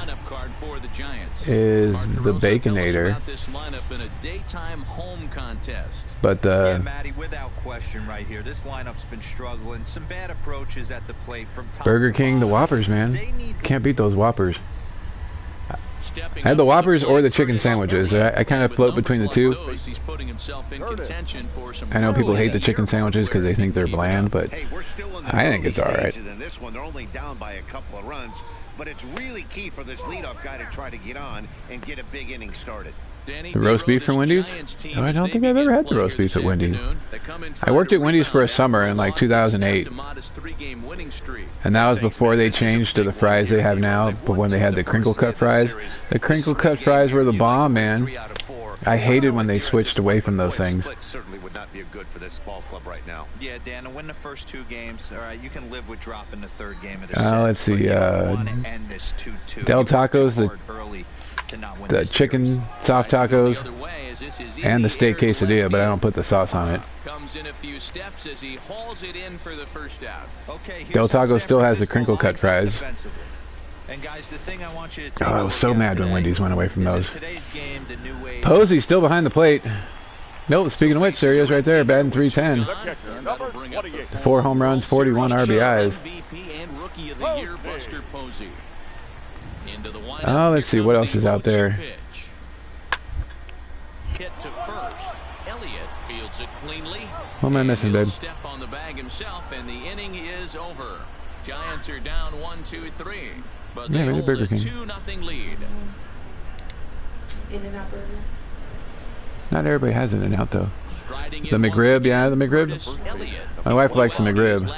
is the Baconator. But yeah, Matty, without question right here. This lineup's been struggling. Some bad approaches at the plate from top Burger to King, the bottom. Whoppers, man. Can't beat those Whoppers. I had the Whoppers or the chicken sandwiches. I kind of float between the two. I know people hate the chicken sandwiches because they think they're bland, but I think it's all right. In this one, they're only down by a couple of runs, but it's really key for this leadoff guy to try to get on and get a big inning started. The roast beef from Wendy's? Oh, I don't think I've ever had the roast beef at Wendy's. I worked at Wendy's for a summer in like 2008. And that was before they changed to the fries they have now, but when they had the crinkle cut fries. The crinkle cut fries were the bomb, man. I hated when they switched away from those things. Certainly would not be good for this ball club right now. Yeah, Dan, to win the first 2 games, all right, you can live with dropping the 3rd game of the let's see, Del Tacos, the chicken soft tacos, and the steak quesadilla, but I don't put the sauce on it. Comes in a few steps as he hauls it in for the first out. Del Taco still has the crinkle cut fries. And guys, the thing I want you to take I was so mad when Wendy's went away from those. Game, the new way Posey still behind the plate. Nope, speaking of which, there he is right there, batting .310. 4 home runs, 41 RBIs. Oh, let's see, what else is out there? Hit to first. Elliott fields it cleanly. What am I missing, babe? Step on the bag himself, and the inning is over. Giants are down 1-2-3, but they hold a 2-0 lead. In-N-Out Burger. Not everybody has In-N-Out though. The McRib, yeah, the McRib. My wife likes the McRib.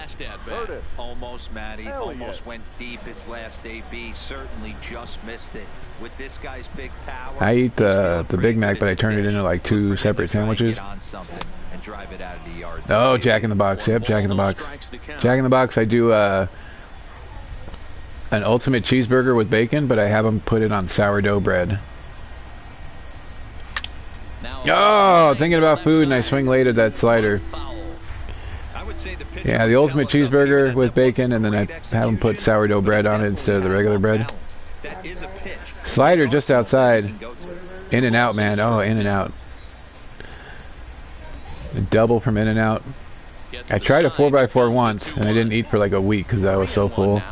Almost, Matty. Almost went deep his last AB. Certainly just missed it. With this guy's big power. I eat the Big Mac, but I turn it into like 2 separate sandwiches. Oh, Jack in the Box. Yep, Jack in the Box. Jack in the Box. I do an ultimate cheeseburger with bacon, but I have them put it on sourdough bread. Oh, thinking about food, and I swing late at that slider. Yeah, the ultimate cheeseburger with bacon, and then I have them put sourdough bread on it instead of the regular bread. Slider just outside. In-N-Out, man. Oh, In-N-Out. A double from In-N-Out. I tried a 4x4 once, and I didn't eat for like a week because I was so full.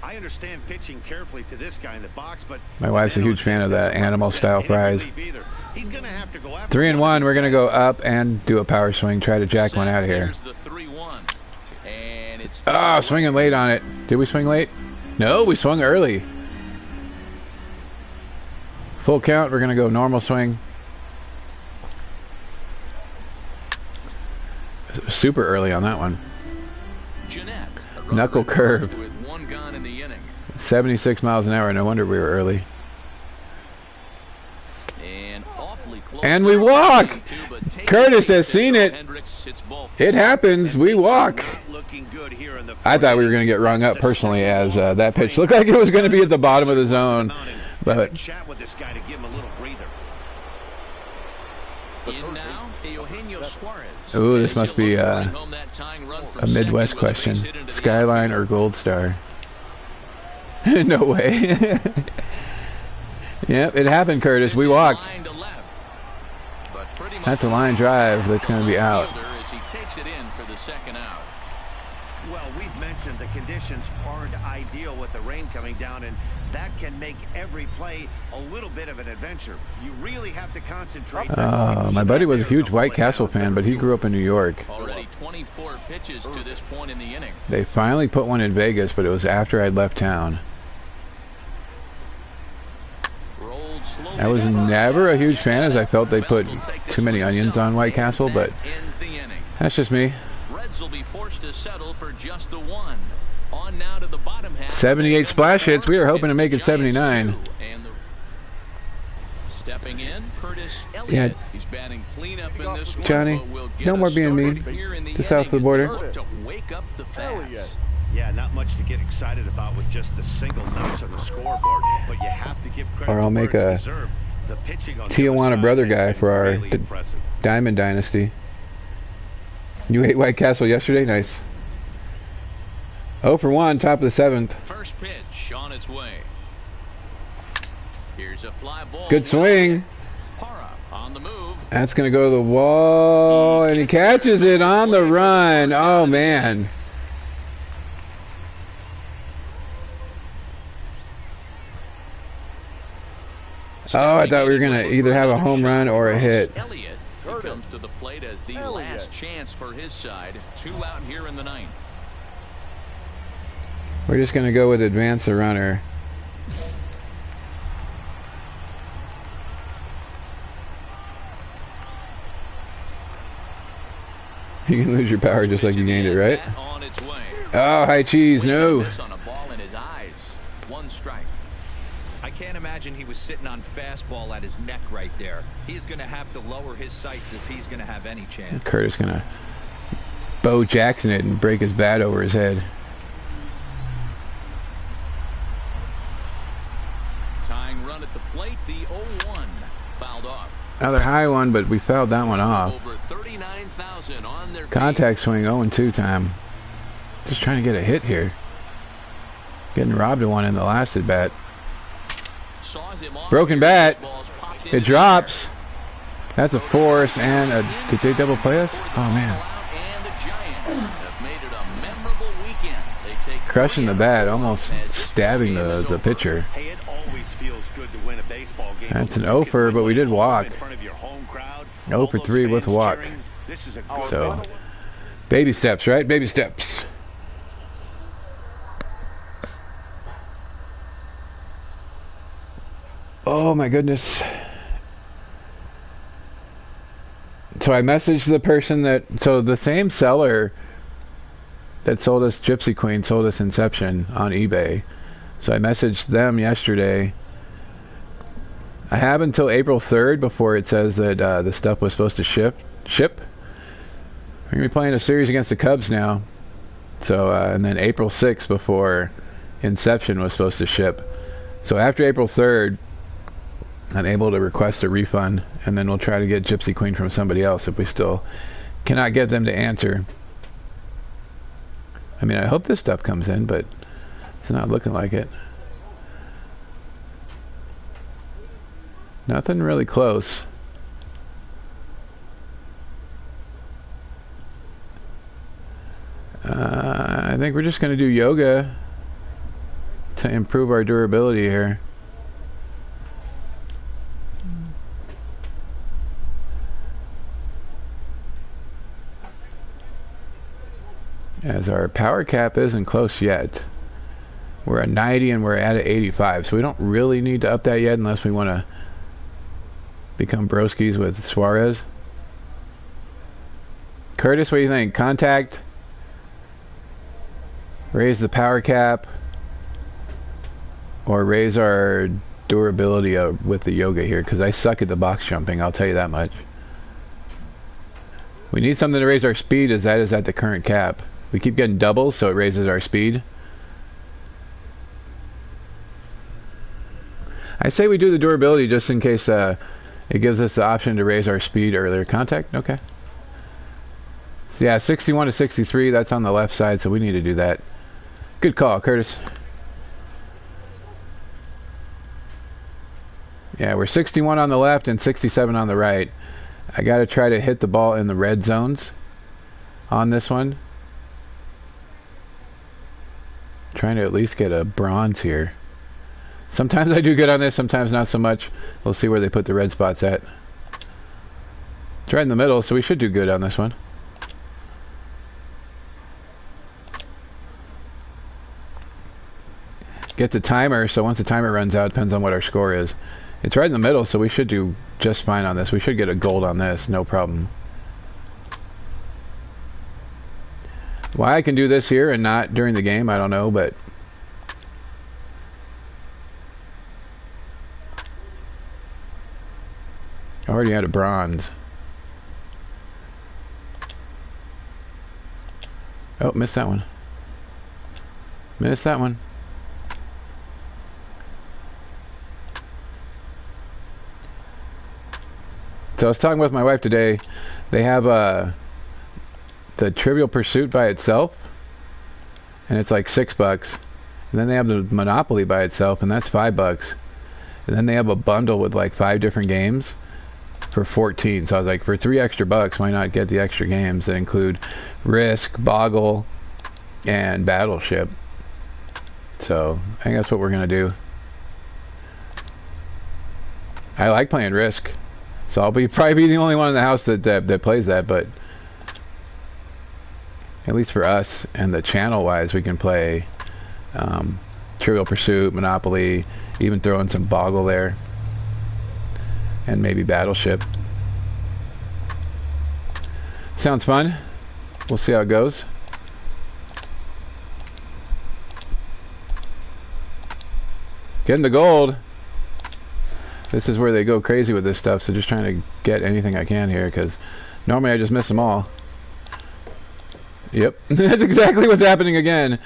I understand pitching carefully to this guy in the box, but my wife's a huge fan of the animal-style fries. 3-1. We're gonna go up and do a power swing. Try to jack one out of here. Oh, swinging late on it. Did we swing late? No, we swung early. Full count. We're gonna go normal swing. Super early on that one. Knuckle curve. 76 miles an hour. No wonder we were early. And we walk. Curtis has seen it. It happens. We walk. I thought we were going to get rung up personally, as that pitch looked like it was going to be at the bottom of the zone. But ooh, this must be a Midwest question. Skyline or Gold Star? No way. Yep, it happened, Curtis. We walked. That's a line drive that's going to be out. As he takes it in for the second out. Well, we've mentioned the conditions aren't ideal with the rain coming down, and that can make every play a little bit of an adventure. You really have to concentrate. My buddy was a huge White Castle fan, but he grew up in New York. Already 24 pitches to this point in the inning. They finally put one in Vegas, but it was after I'd left town. I was never a huge fan, as I felt they put too many onions on White Castle, but that's just me. Reds will be forced to settle for just the one. On now to the bottom half. 78 splash hits. We were hoping to make it 79. Stepping in, Curtis Elliott. Yeah. He's batting cleanup in this one, Johnny, but will get no more being mean. Just south of the border. To wake up the bats. Yeah, not much to get excited about with just a single notch on the scoreboard, but you have to give credit. Or I'll make a Tijuana brother guy for our Diamond Dynasty. You ate White Castle yesterday? Nice. 0 for 1, top of the 7th. First pitch on its way. Here's a fly ball. Good swing. Para on the move. That's going to go to the wall, and he catches it on the run. Oh, man. Oh, I thought we were going to either have a home run or a hit. Elliott comes to the plate as the last chance for his side. 2 out here in the 9th. We're just going to go with advance the runner. You can lose your power just like you gained it, right? Oh, high cheese, no. One strike. I can't imagine he was sitting on fastball at his neck right there. He's going to have to lower his sights if he's going to have any chance. Curtis going to Bo Jackson it and break his bat over his head. Tying run at the plate, the 0-1 fouled off. Another high one, but we fouled that one off. Over 39,000 on their contact swing, 0-2 time. Just trying to get a hit here. Getting robbed of one in the last at bat. Broken bat. It drops. That's a force and a. Did they double play us? Oh man. Crushing the bat, almost stabbing the pitcher. That's an 0 for, but we did walk. 0 for 3 with a walk. So, baby steps, right? Baby steps. Oh my goodness. So I messaged the person so the same seller that sold us Gypsy Queen sold us Inception on eBay. So I messaged them yesterday. I have until April 3rd before it says that the stuff was supposed to ship. We're going to be playing a series against the Cubs now. So, and then April 6th before Inception was supposed to ship. So after April 3rd, I'm able to request a refund, and then we'll try to get Gypsy Queen from somebody else if we still cannot get them to answer. I mean, I hope this stuff comes in, but it's not looking like it. Nothing really close. I think we're just going to do yoga to improve our durability here. As our power cap isn't close yet. We're at 90 and we're at 85, so we don't really need to up that yet unless we want to become broskies with Suarez. Curtis, what do you think? Contact? Raise the power cap? Or raise our durability with the yoga here? Because I suck at the box jumping, I'll tell you that much. We need something to raise our speed, as that is at the current cap. We keep getting doubles, so it raises our speed. I say we do the durability just in case it gives us the option to raise our speed earlier. Contact? Okay. So yeah, 61 to 63, that's on the left side, so we need to do that. Good call, Curtis. Yeah, we're 61 on the left and 67 on the right. I got to try to hit the ball in the red zones on this one. Trying to at least get a bronze here. Sometimes I do good on this, sometimes not so much. We'll see where they put the red spots at. It's right in the middle, so we should do good on this one. Get the timer, so once the timer runs out, depends on what our score is. It's right in the middle, so we should do just fine on this. We should get a gold on this, no problem. Why I can do this here and not during the game, I don't know, but... I already had a bronze. Oh, missed that one. Missed that one. So I was talking with my wife today. They have the Trivial Pursuit by itself, and it's like $6. And then they have the Monopoly by itself, and that's $5. And then they have a bundle with like 5 different games for $14. So I was like, for $3 extra, why not get the extra games that include Risk, Boggle, and Battleship? So I think that's what we're gonna do. I like playing Risk. So I'll probably be the only one in the house that plays that, but at least for us and the channel-wise, we can play Trivial Pursuit, Monopoly, even throw in some Boggle there, and maybe Battleship. Sounds fun. We'll see how it goes. Getting the gold. This is where they go crazy with this stuff, so just trying to get anything I can here, because normally I just miss them all. Yep, that's exactly what's happening again.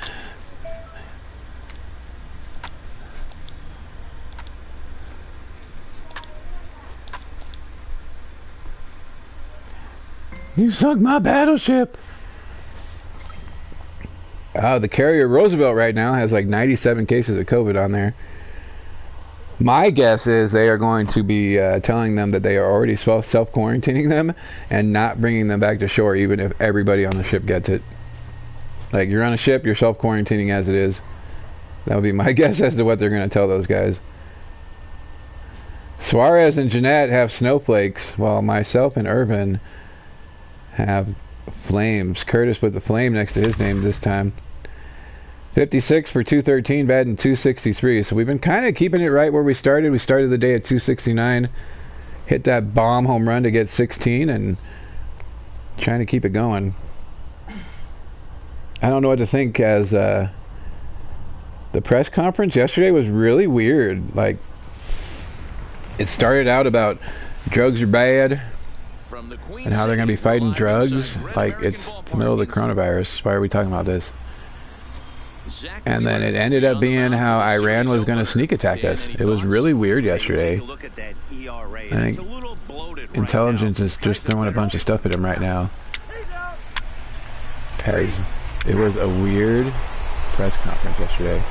You sunk my battleship! The carrier Roosevelt right now has like 97 cases of COVID on there. My guess is they are going to be telling them that they are already self-quarantining them and not bringing them back to shore, even if everybody on the ship gets it. Like, you're on a ship, you're self-quarantining as it is. That would be my guess as to what they're going to tell those guys. Suarez and Jeanette have snowflakes, while myself and Irvin have flames. Curtis put the flame next to his name this time. 56 for 213, batting 263. So we've been kind of keeping it right where we started. We started the day at 269, hit that bomb home run to get 16, and trying to keep it going. I don't know what to think, as the press conference yesterday was really weird. Like, it started out about drugs are bad and how they're going to be fighting drugs. Like, it's the middle of the coronavirus. Why are we talking about this? And then it ended up being how Iran was going to sneak attack us. It was really weird yesterday. I think intelligence is just throwing a bunch of stuff at him right now. As it was a weird press conference yesterday.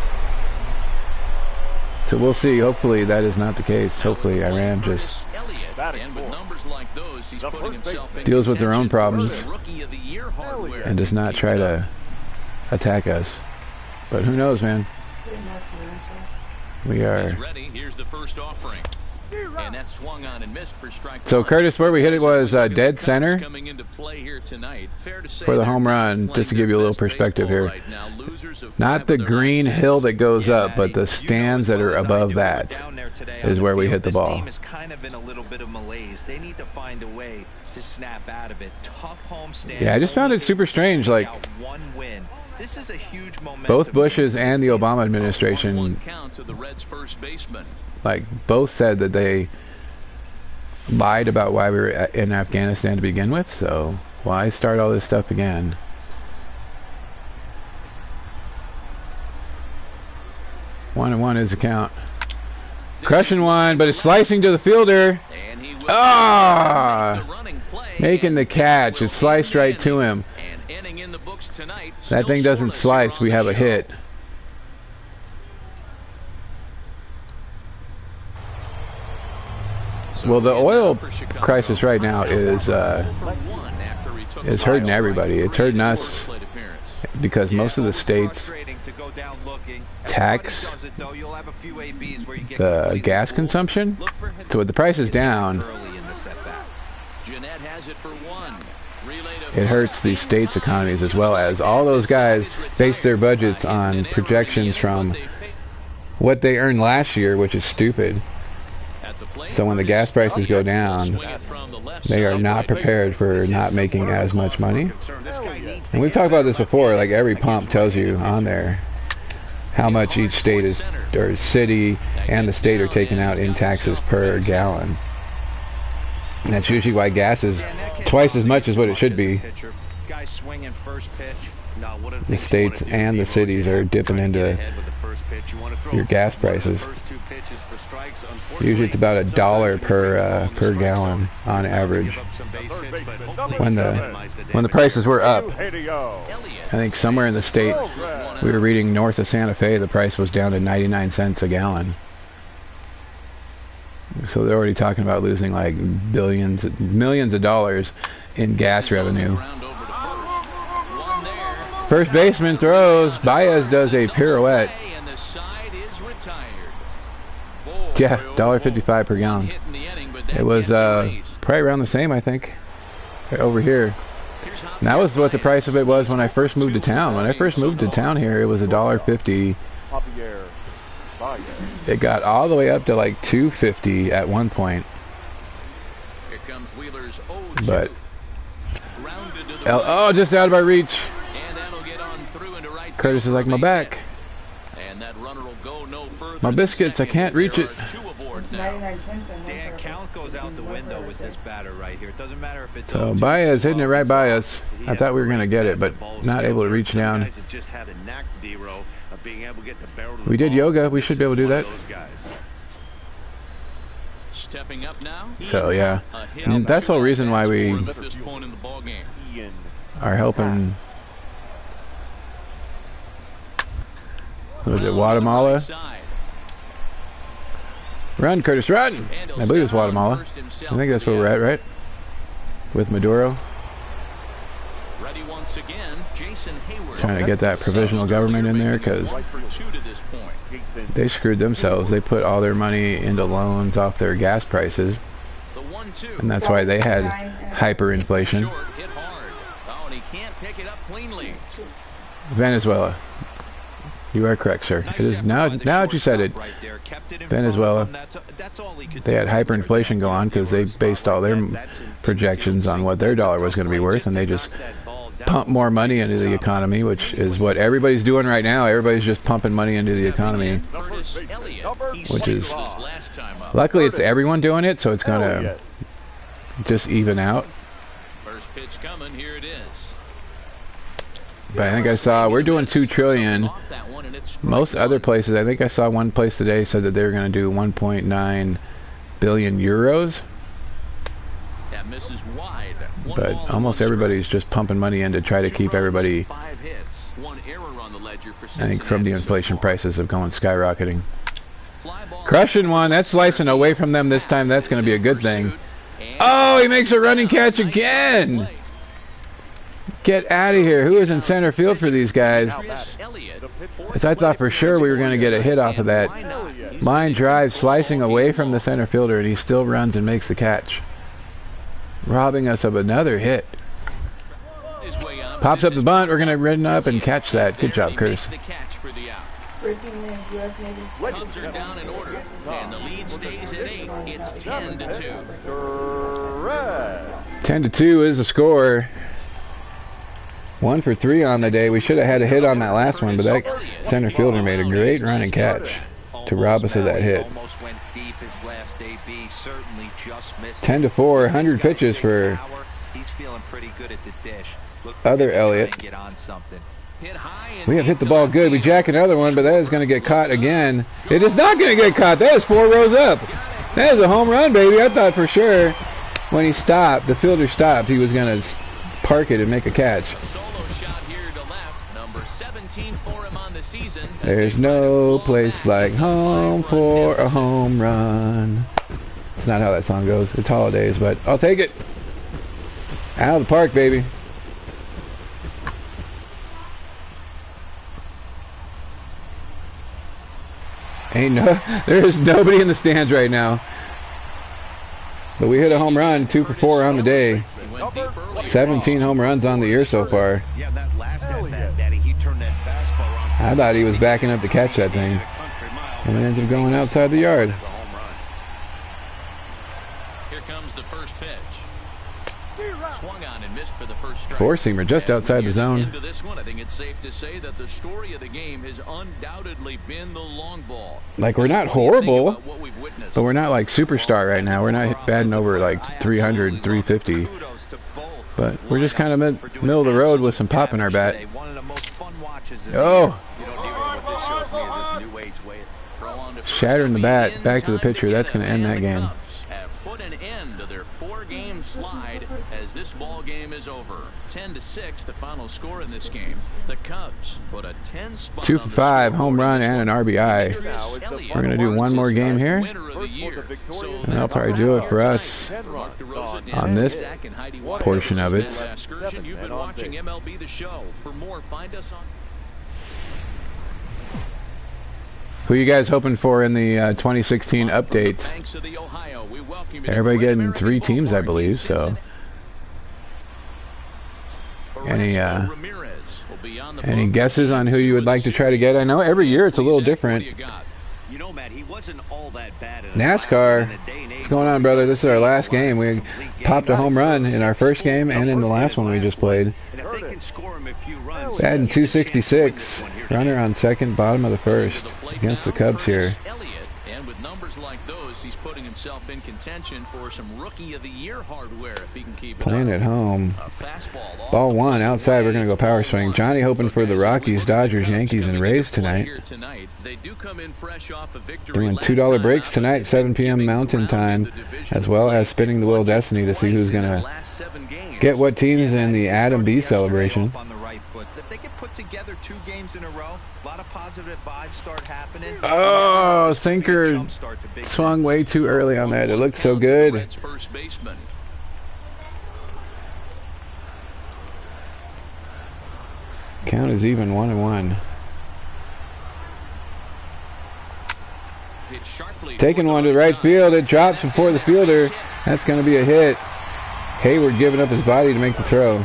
So we'll see. Hopefully that is not the case. Hopefully Iran just deals with their own problems and does not try to attack us. But who knows, man? We are. Here's the first offering. And that swung on and missed for strike. So Curtis, where we hit it was dead center for the home run. Just to give you a little perspective here, not the green hill that goes up, but the stands that are above that is where we hit the ball. Is kind of in a little bit of malaise. They need to find a way to snap out of it. Tough home stand. Yeah, I just found it super strange. Like, this is a huge both Bushes and the Obama administration, like, both said that they lied about why we were in Afghanistan to begin with, so why start all this stuff again? One and one is the count. Crushing one, but it's slicing to the fielder. Ah! Making the catch. It sliced right to him. That thing doesn't slice, we have a hit. Well, the oil crisis right now is hurting everybody. It's hurting us because most of the states tax the gas consumption. So with the prices down, it hurts the states' economies as well, as all those guys base their budgets on projections from what they earned last year, which is stupid. So when the gas prices go down, they are not prepared for not making as much money. And we've talked about this before, like every pump tells you on there how much each state is, or city and the state are taking out in taxes per gallon. And that's usually why gas is twice as much as what it should be. The states and the cities are dipping into your gas prices. Usually it's about $1 per gallon on average. When the prices were up, I think somewhere in the state, we were reading north of Santa Fe, the price was down to 99 cents a gallon. So they're already talking about losing like millions of dollars in gas revenue. First baseman throws. Baez does a pirouette. Yeah, $1.55 per gallon. It was probably around the same, I think, over here. And that was what the price of it was when I first moved to town. When I first moved to town here, it was $1.50. It got all the way up to like $2.50 at one point. But oh, just out of my reach. Curtis is like, my back. My biscuits, I can't reach it. 99 cents in there. Dan, count goes out the window with this batter right here. It doesn't matter if it's So Baez hitting it right by us. I thought we were going to get it, but not able to reach down. We did yoga. We should be able to do that. Stepping up now. So yeah, and that's the whole reason why we are helping. Was it Guatemala? Run, Curtis, run! I believe it's Guatemala. I think that's where we're at, right? With Maduro. Trying to get that provisional government in there because they screwed themselves. They put all their money into loans off their gas prices, and that's why they had hyperinflation. Venezuela. You are correct, sir. It is now that you said it. Venezuela. They had hyperinflation go on because they based all their projections on what their dollar was going to be worth, and they just pumped more money into the economy, which is what everybody's doing right now. Everybody's just pumping money into the economy, which is, luckily it's everyone doing it, so it's going to just even out. First pitch coming, here it is. But I think I saw we're doing 2 trillion. Most other places, I think I saw one place today said that they were going to do 1.9 billion euros. That misses wide. But almost everybody's just pumping money in to try to keep everybody, I think, from the inflation prices of going skyrocketing. Crushing one. That's slicing away from them this time. That's going to be a good thing. Oh, he makes a running catch again. Get out of here. Who is in center field for these guys? Because I thought for sure we were going to get a hit off of that. Line drive slicing away from the center fielder, and he still runs and makes the catch, robbing us of another hit. Pops up the bunt. We're going to run up and catch that. Good job, Curtis. Breaking news, U.S. Navy. Cubs are down in order, and the lead stays at 8. It's 10-2. 10-2 is the score. 1 for 3 on the day. We should have had a hit on that last one, but that center fielder made a great run and catch to rob us of that hit. 10-4, 100 pitches for other Elliott. We have hit the ball good. We jack another one, but that is going to get caught again. It is not going to get caught. That is 4 rows up. That is a home run, baby. I thought for sure when he stopped, the fielder stopped, he was going to park it and make a catch. There's no place like home for a home run. It's not how that song goes. It's holidays, but I'll take it. Out of the park, baby. There's nobody in the stands right now. But we hit a home run, 2 for 4 on the day. 17 home runs on the year so far. Yeah, that last at bat, Daddy, he turned that fastball around. I thought he was backing up to catch that thing. And it ends up going outside the yard. Here comes the first pitch. Swung on and missed for the first strike. Four-seamer just outside the zone. Into this one, I think it's safe to say that the story of the game has undoubtedly been the long ball. Like, we're not horrible, but we're not like superstar right now. We're not batting over like 300, 350. But we're just kind of middle of the road with some pop in our bat. Oh! Shattering the bat back to the pitcher. That's going to end that game. Put an end to their 4-game slide as this ball game is over. 10-6, the final score in this game. The Cubs put a 10 spot 2 for 5, home run and an RBI. We're going to do one more game here, and that'll probably do it for us on this portion of it. You've been watching MLB The Show. For more, find us on... Who you guys hoping for in the 2016 update? Everybody getting 3 teams, I believe, so. Any guesses on who you would like to try to get? I know every year it's a little different. You know, Matt, he wasn't all that bad in NASCAR, what's going on, brother? This is our last game. We popped a home run in our first game and in the last one we just played. Batting 266. Runner on second, bottom of the first. Against the Cubs here. And with numbers like those, he's putting himself in contention for some Rookie of the Year hardware if he can keep playing at home. Ball 1 outside. We're going to go power swing. Johnny hoping for the Rockies, Dodgers, Yankees, and Rays tonight. Doing $2 breaks tonight, 7 p.m. Mountain Time, as well as spinning the Wheel of Destiny to see who's going to get what teams in the Adam B celebration. If they can put together 2 games in a row, a lot of positive vibes start happening. Oh, sinker swung way too early on that. It looked so good. Count is even 1-1. Taking one to right field. It drops before the fielder. That's going to be a hit. Hayward giving up his body to make the throw.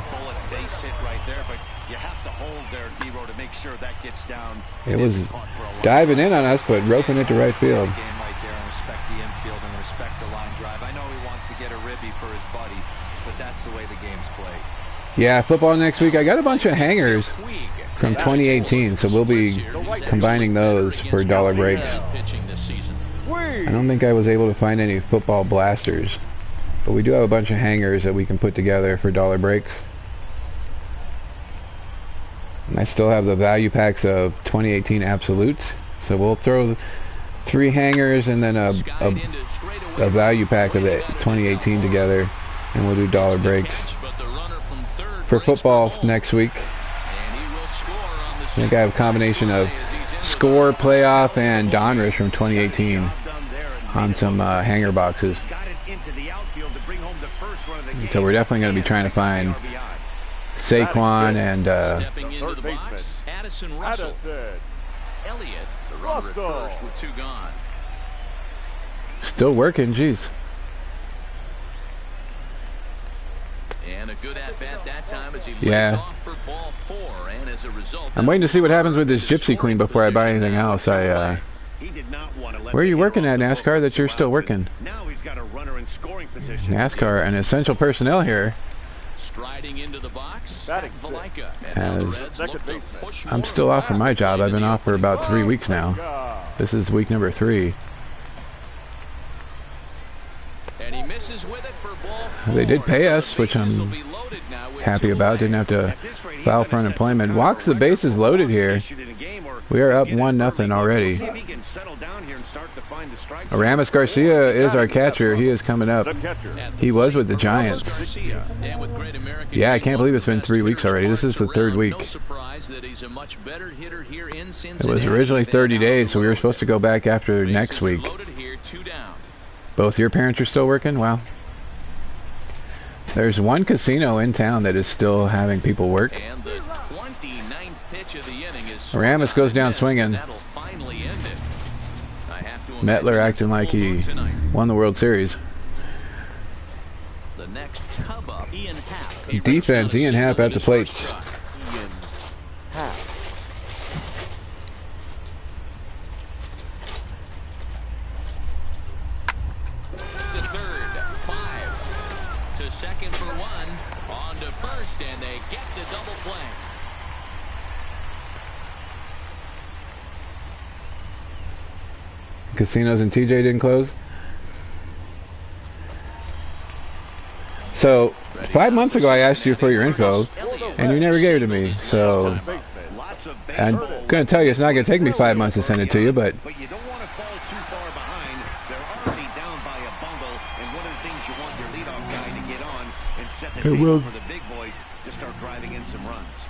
It was diving in on us, but roping it to right field. Yeah, football next week. I got a bunch of hangers from 2018, so we'll be combining those for dollar breaks. I don't think I was able to find any football blasters, but we do have a bunch of hangers that we can put together for dollar breaks. And I still have the value packs of 2018 Absolutes, so we'll throw 3 hangers and then a value pack of the 2018 together, and we'll do dollar breaks for football next week. I think I have a combination of score, playoff, and Donruss from 2018 on some hanger boxes. And so we're definitely going to be trying to find Saquon and Addison Russell. Elliott, the runner at first with 2 gone. Still working, jeez. And a good at-bat that time as he lays off for ball 4, and as a result, I'm waiting to see what happens with this Gypsy Queen before I buy anything else. Where are you working at, NASCAR, that you're still working? NASCAR, an essential personnel here. Striding into the box, I'm still off from my job. I've been off for about 3 weeks now. This is week number 3. And he misses with it for ball 4. They did pay us, which I'm happy about. Didn't have to file for unemployment. Walks the bases loaded here. We are up 1-0 already. Aramis Garcia is our catcher. He is coming up. He was with the Giants. Yeah, I can't believe it's been 3 weeks already. This is the 3rd week. It was originally 30 days, so we were supposed to go back after next week. Both your parents are still working? Wow. There's one casino in town that is still having people work. And the 29th pitch of the inning is Aramis goes down swinging. That'll finally end it. I have to Mettler acting like he won the World Series. The next Cub up, Ian Happ. Defense, Ian Happ at the plates. Ian Happ. To third, 5. To second for 1. On to first, and they get the double play. Casinos in TJ didn't close. So 5 months ago I asked you for your info and you never gave it to me, so I'm gonna tell you it's not gonna take me 5 months to send it to you, but you don't want to fall too far behind. They're already down by a bundle, and one of the things you want your leadoff guy to get on and set the table for the big boys to start driving in some runs.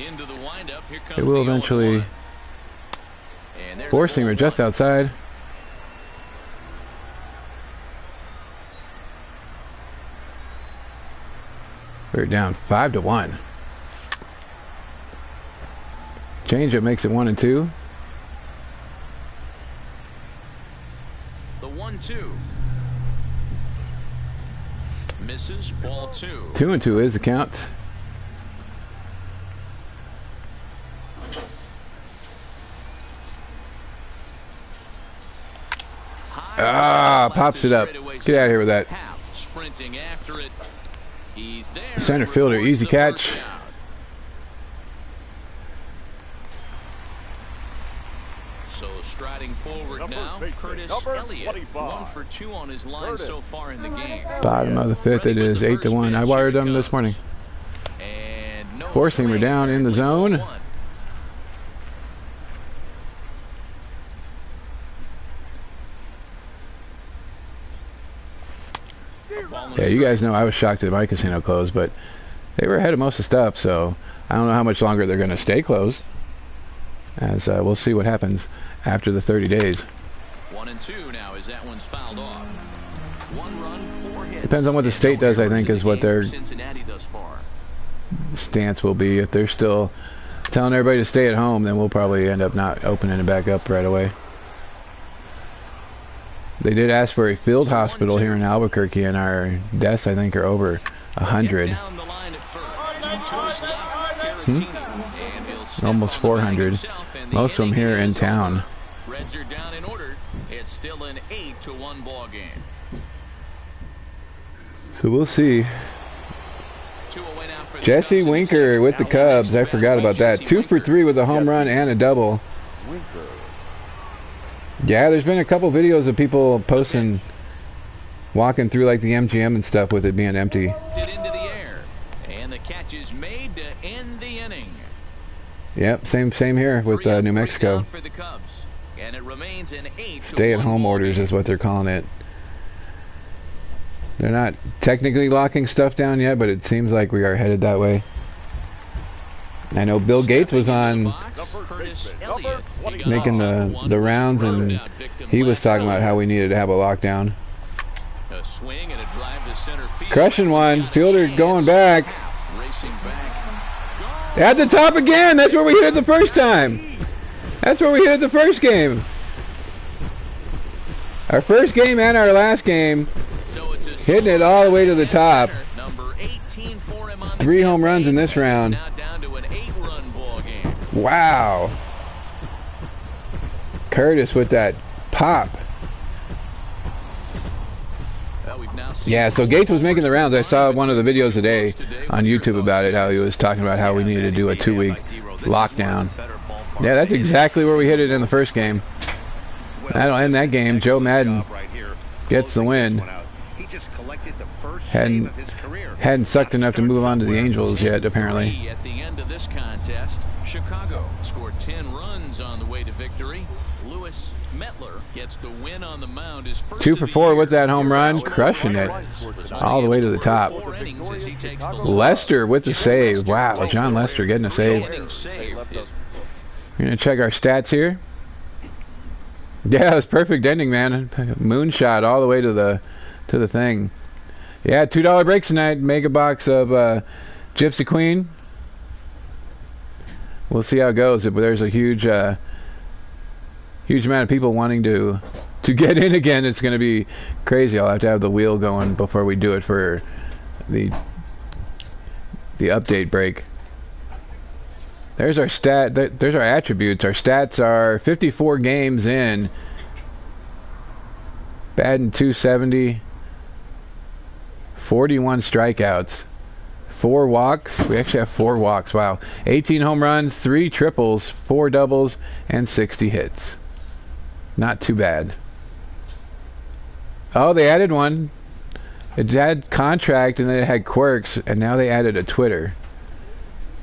Into the windup, here comes it will the eventually. 0-1. And there's Four-seamer just outside. We're down 5-1. Changeup makes it 1-2. The 1-2. Misses, ball 2. 2-2 is the count. Pops it up. Get out of here with that. Sprinting after it. He's there. Center fielder, easy catch. So striding forward now, Curtis Elliott, 1 for 2 on his line so far in the game. Bottom of the 5th, it is 8-1. I wired them this morning. And no Four-seamer down in the zone. Yeah, you guys know I was shocked that my casino closed, but they were ahead of most of the stuff, so I don't know how much longer they're going to stay closed. As we'll see what happens after the 30 days. 1-2 now as that one's fouled off. 1 run, 4 hits. Depends on what the state does, I think, is what their Cincinnati thus far. stance will be. If they're still telling everybody to stay at home, then we'll probably end up not opening it back up right away. They did ask for a field hospital here in Albuquerque, and our deaths, I think, are over 100. Almost 400. Most of them here in town. Reds are down in order. It's still an 8-1 ball game. So we'll see. Jesse Winker with the Cubs. I forgot about that. 2 for 3 with a home run and a double. Yeah, there's been a couple videos of people posting, walking through like the MGM and stuff with it being empty. Into the air, and the catch is made to end the inning. Yep, same here with New Mexico. For the Cubs, and it remains an 8-1 Stay-at-home orders is what they're calling it. They're not technically locking stuff down yet, but it seems like we are headed that way. I know Bill Gates was on making the rounds, and he was talking about how we needed to have a lockdown. A swing and a drive to center field. Crushing one. Fielder going back. Racing back. At the top again. That's where we hit it the first time. That's where we hit it the first game. Our first game and our last game. Hitting it all the way to the top. 3 home runs in this round. Wow. Curtis with that pop. Yeah, so Gates was making the rounds. I saw one of the videos today on YouTube about it, how he was talking about how we needed to do a 2-week lockdown. Yeah, that's exactly where we hit it in the first game. That'll end that game. Joe Madden gets the win. Hadn't sucked enough to move on to the Angels yet, apparently. At the end of this contest, Chicago scored 10 runs on the way to victory. Lewis Mettler gets the win on the mound. His first 2 for 4 with that home run, crushing it all the way to the top. Lester with the save. Wow, John Lester getting a save. We're going to check our stats here. Yeah, it was perfect ending, man. Moonshot all the way to the thing. Yeah, $2 breaks tonight. Mega box of Gypsy Queen. We'll see how it goes. But there's a huge amount of people wanting to get in again. It's going to be crazy. I'll have to have the wheel going before we do it for the update break. There's our there's our attributes. Our stats are 54 games in. Batting .270. 41 strikeouts. 4 walks. We actually have 4 walks. Wow. 18 home runs, 3 triples, 4 doubles, and 60 hits. Not too bad. Oh, they added one. It had contract and then it had quirks, and now they added a Twitter.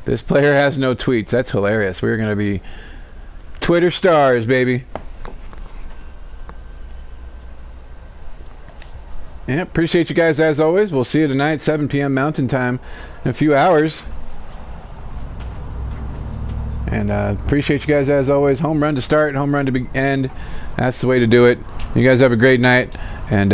This player has no tweets. That's hilarious. We're going to be Twitter stars, baby. Yeah, appreciate you guys as always. We'll see you tonight, 7 p.m. Mountain Time, in a few hours. And appreciate you guys as always. Home run to start, home run to end. That's the way to do it. You guys have a great night, and